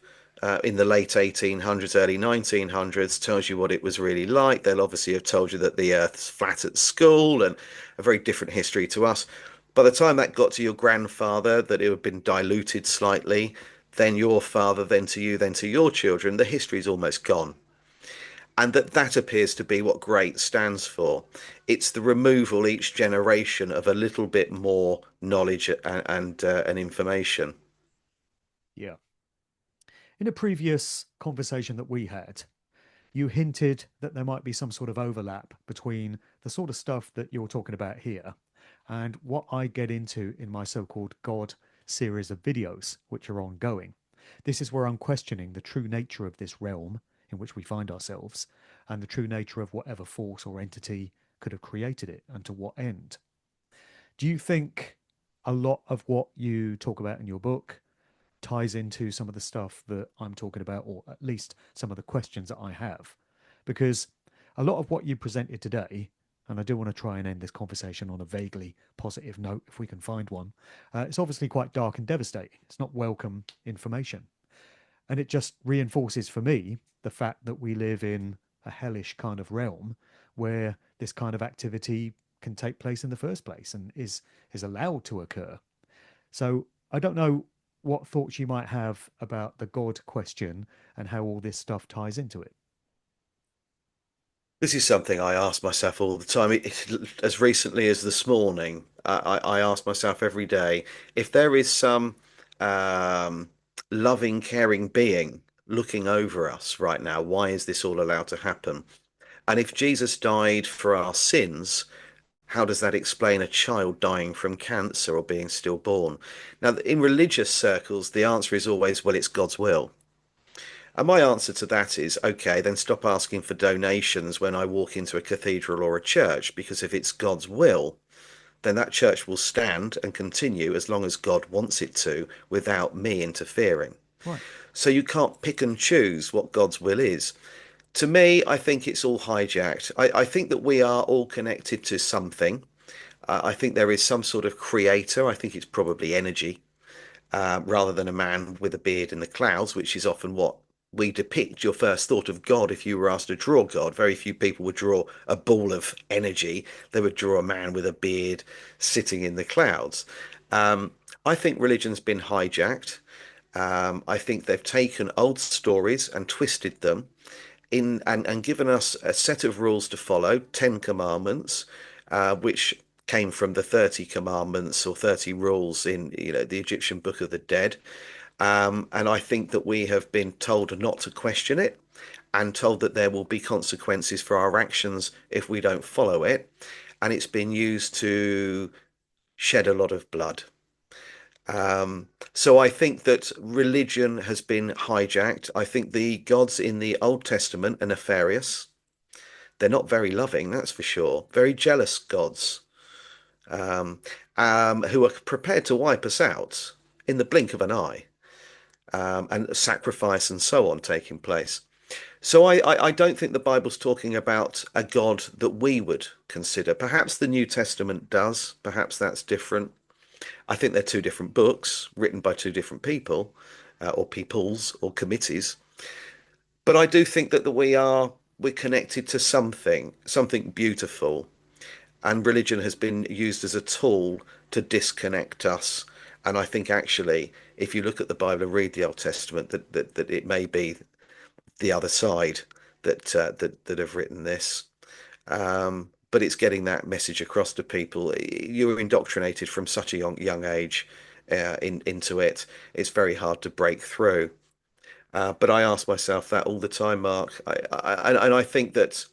[SPEAKER 2] in the late 1800s, early 1900s, tells you what it was really like, they'll obviously have told you that the earth's flat at school and a very different history to us. By the time that got to your grandfather, that it had been diluted slightly, then your father, then to you, then to your children, the history is almost gone. And that appears to be what great stands for. It's the removal each generation of a little bit more knowledge and information.
[SPEAKER 1] Yeah. In a previous conversation that we had, you hinted that there might be some sort of overlap between the sort of stuff that you're talking about here and what I get into in my so called God series of videos, which are ongoing. This is where I'm questioning the true nature of this realm in which we find ourselves and the true nature of whatever force or entity could have created it and to what end. Do you think a lot of what you talk about in your book ties into some of the stuff that I'm talking about, or at least some of the questions that I have? Because a lot of what you presented today and I do want to try and end this conversation on a vaguely positive note if we can find one. It's obviously quite dark and devastating. It's not welcome information. And it just reinforces for me the fact that we live in a hellish kind of realm where this kind of activity can take place in the first place and is allowed to occur. So I don't know what thoughts you might have about the God question and how all this stuff ties into it.
[SPEAKER 2] This is something I ask myself all the time. As recently as this morning, I ask myself every day if there is some um, loving, caring being looking over us right now, why is this all allowed to happen? And if Jesus died for our sins, how does that explain a child dying from cancer or being stillborn? Now, in religious circles, the answer is always, well, it's God's will. And my answer to that is, okay, then stop asking for donations when I walk into a cathedral or a church, because if it's God's will, then that church will stand and continue as long as God wants it to without me interfering.
[SPEAKER 1] Right.
[SPEAKER 2] So you can't pick and choose what God's will is. To me, I think it's all hijacked. I think that we are all connected to something. I think there is some sort of creator. I think it's probably energy rather than a man with a beard in the clouds, which is often what we depict your first thought of God. If you were asked to draw God, very few people would draw a ball of energy. They would draw a man with a beard sitting in the clouds. Um, I think religion's been hijacked. I think they've taken old stories and twisted them in and given us a set of rules to follow, 10 commandments, which came from the 30 commandments or 30 rules in the Egyptian Book of the Dead. And I think that we have been told not to question it and told that there will be consequences for our actions if we don't follow it. And it's been used to shed a lot of blood. So I think that religion has been hijacked. I think the gods in the Old Testament are nefarious. They're not very loving, that's for sure. Very jealous gods, um, who are prepared to wipe us out in the blink of an eye, and sacrifice and so on taking place. So I don't think the Bible's talking about a God that we would consider. Perhaps the New Testament does. Perhaps that's different. I think they're two different books written by two different people, or peoples, or committees. But I do think that we're connected to something beautiful, and religion has been used as a tool to disconnect us. And I think actually, if you look at the Bible and read the Old Testament, that it may be the other side that have written this. But it's getting that message across to people. You were indoctrinated from such a young age into it. It's very hard to break through. But I ask myself that all the time, Mark. And I think that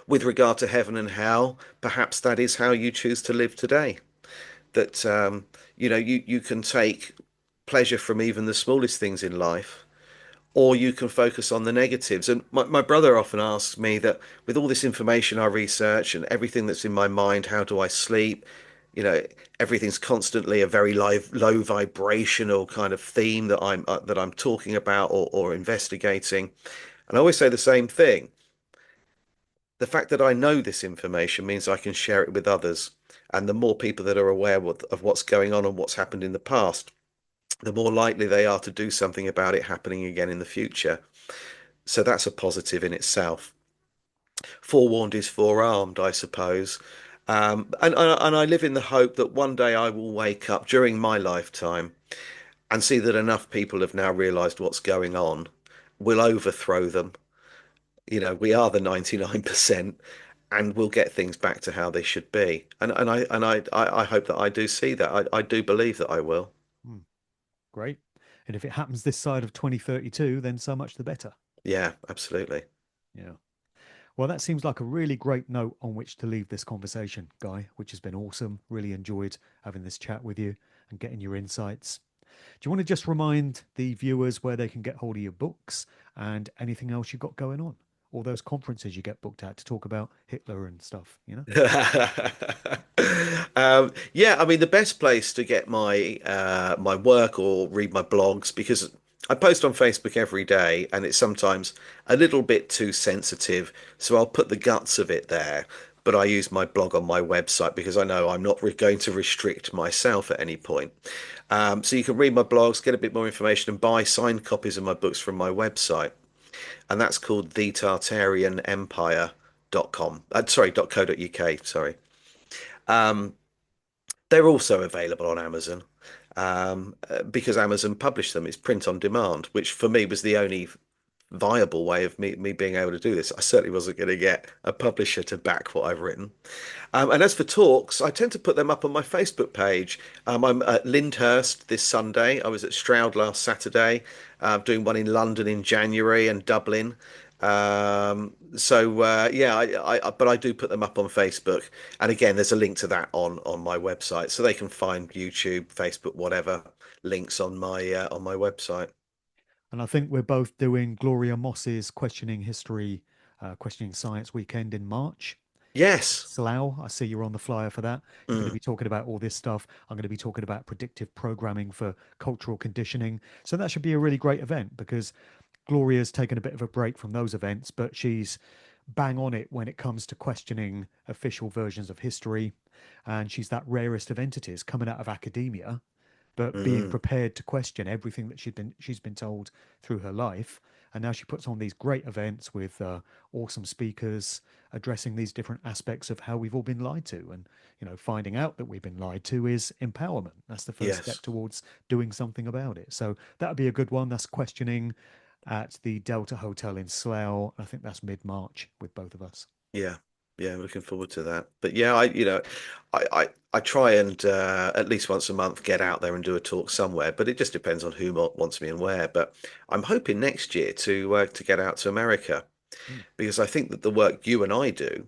[SPEAKER 2] with regard to heaven and hell, perhaps that is how you choose to live today. That you can take pleasure from even the smallest things in life, or you can focus on the negatives. And my brother often asks me that with all this information I research and everything that's in my mind, how do I sleep? You know, everything's constantly a very low vibrational kind of theme that I'm talking about or investigating. And I always say the same thing. The fact that I know this information means I can share it with others. And the more people that are aware of what's going on and what's happened in the past, the more likely they are to do something about it happening again in the future. So that's a positive in itself. Forewarned is forearmed, I suppose. And I live in the hope that one day I will wake up during my lifetime and see that enough people have now realised what's going on. We'll overthrow them. We are the 99%, and we'll get things back to how they should be. And I hope that I do see that. I do believe that I will.
[SPEAKER 1] Hmm, great. And if it happens this side of 2032, then so much the better.
[SPEAKER 2] Yeah, absolutely.
[SPEAKER 1] Yeah. Well, that seems like a really great note on which to leave this conversation, Guy, which has been awesome. Really enjoyed having this chat with you and getting your insights. Do you want to just remind the viewers where they can get hold of your books and anything else you've got going on? All those conferences you get booked at to talk about Hitler and stuff, you know?
[SPEAKER 2] Yeah, I mean the best place to get my work or read my blogs, because I post on Facebook every day and it's sometimes a little bit too sensitive, so I'll put the guts of it there. but I use my blog on my website because I know I'm not going to restrict myself at any point. So you can read my blogs, get a bit more information, and buy signed copies of my books from my website. And that's called the Tartarian Empire.com. Sorry, .co.uk. Sorry. Um, they're also available on Amazon because Amazon published them. It's print on demand, which for me was the only viable way of me being able to do this. I certainly wasn't going to get a publisher to back what I've written. And as for talks, I tend to put them up on my Facebook page. I'm at Lyndhurst this Sunday. I was at Stroud last Saturday, doing one in London in January and Dublin. Yeah, but I do put them up on Facebook. And again, there's a link to that on my website, so they can find YouTube, Facebook, whatever links on my website.
[SPEAKER 1] And I think we're both doing Gloria Moss's Questioning History, Questioning Science weekend in March.
[SPEAKER 2] Yes.
[SPEAKER 1] Slough, I see you're on the flyer for that. You're going to
[SPEAKER 2] Mm,
[SPEAKER 1] be talking about all this stuff. I'm going to be talking about predictive programming for cultural conditioning. So that should be a really great event because Gloria's taken a bit of a break from those events, but she's bang on it when it comes to questioning official versions of history. And she's that rarest of entities coming out of academia but being
[SPEAKER 2] mm,
[SPEAKER 1] prepared to question everything that she's been told through her life. And now she puts on these great events with awesome speakers addressing these different aspects of how we've all been lied to. And finding out that we've been lied to is empowerment. That's the first step
[SPEAKER 2] yes.
[SPEAKER 1] towards doing something about it. So that would be a good one. That's questioning at the Delta Hotel in Slough. I think that's mid-March with both of us.
[SPEAKER 2] Yeah, yeah, looking forward to that. But yeah, I try and at least once a month get out there and do a talk somewhere. But it just depends on who wants me and where. But I'm hoping next year to get out to America
[SPEAKER 1] Mm.
[SPEAKER 2] because I think that the work you and I do,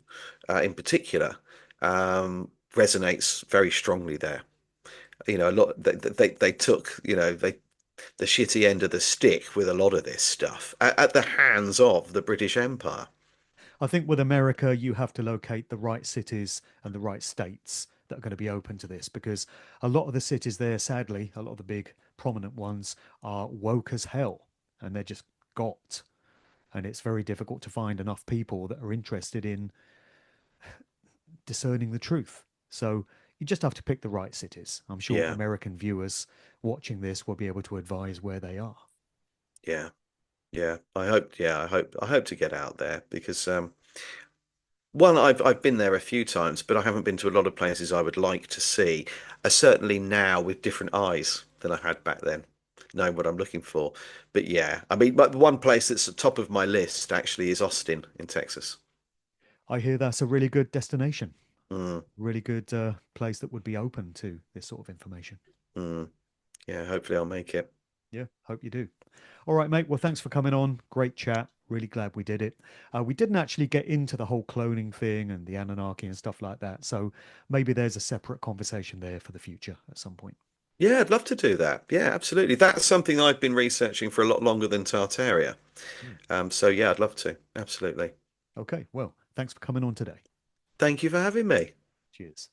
[SPEAKER 2] in particular, resonates very strongly there. A lot they took they the shitty end of the stick with a lot of this stuff at the hands of the British Empire.
[SPEAKER 1] I think with America, you have to locate the right cities and the right states that are going to be open to this because a lot of the cities there, sadly, a lot of the big prominent ones are woke as hell and they're just got. And it's very difficult to find enough people that are interested in discerning the truth. So you just have to pick the right cities. I'm sure
[SPEAKER 2] Yeah,
[SPEAKER 1] American viewers watching this will be able to advise where they are.
[SPEAKER 2] yeah. Yeah, I hope to get out there because one, I've been there a few times, but I haven't been to a lot of places I would like to see. Certainly now with different eyes than I had back then, knowing what I'm looking for. But yeah, I mean, but one place that's at the top of my list actually is Austin in Texas.
[SPEAKER 1] I hear that's a really good destination,
[SPEAKER 2] Mm,
[SPEAKER 1] really good place that would be open to this sort of information.
[SPEAKER 2] mm. Yeah, hopefully I'll make it.
[SPEAKER 1] Yeah, hope you do. All right, mate. Well, thanks for coming on. Great chat. Really glad we did it. We didn't actually get into the whole cloning thing and the Anunnaki and stuff like that. So maybe there's a separate conversation there for the future at some point.
[SPEAKER 2] Yeah, I'd love to do that. Yeah, absolutely. That's something I've been researching for a lot longer than Tartaria.
[SPEAKER 1] Hmm.
[SPEAKER 2] So yeah, I'd love to. Absolutely.
[SPEAKER 1] Okay. Well, thanks for coming on today.
[SPEAKER 2] Thank you for having me.
[SPEAKER 1] Cheers.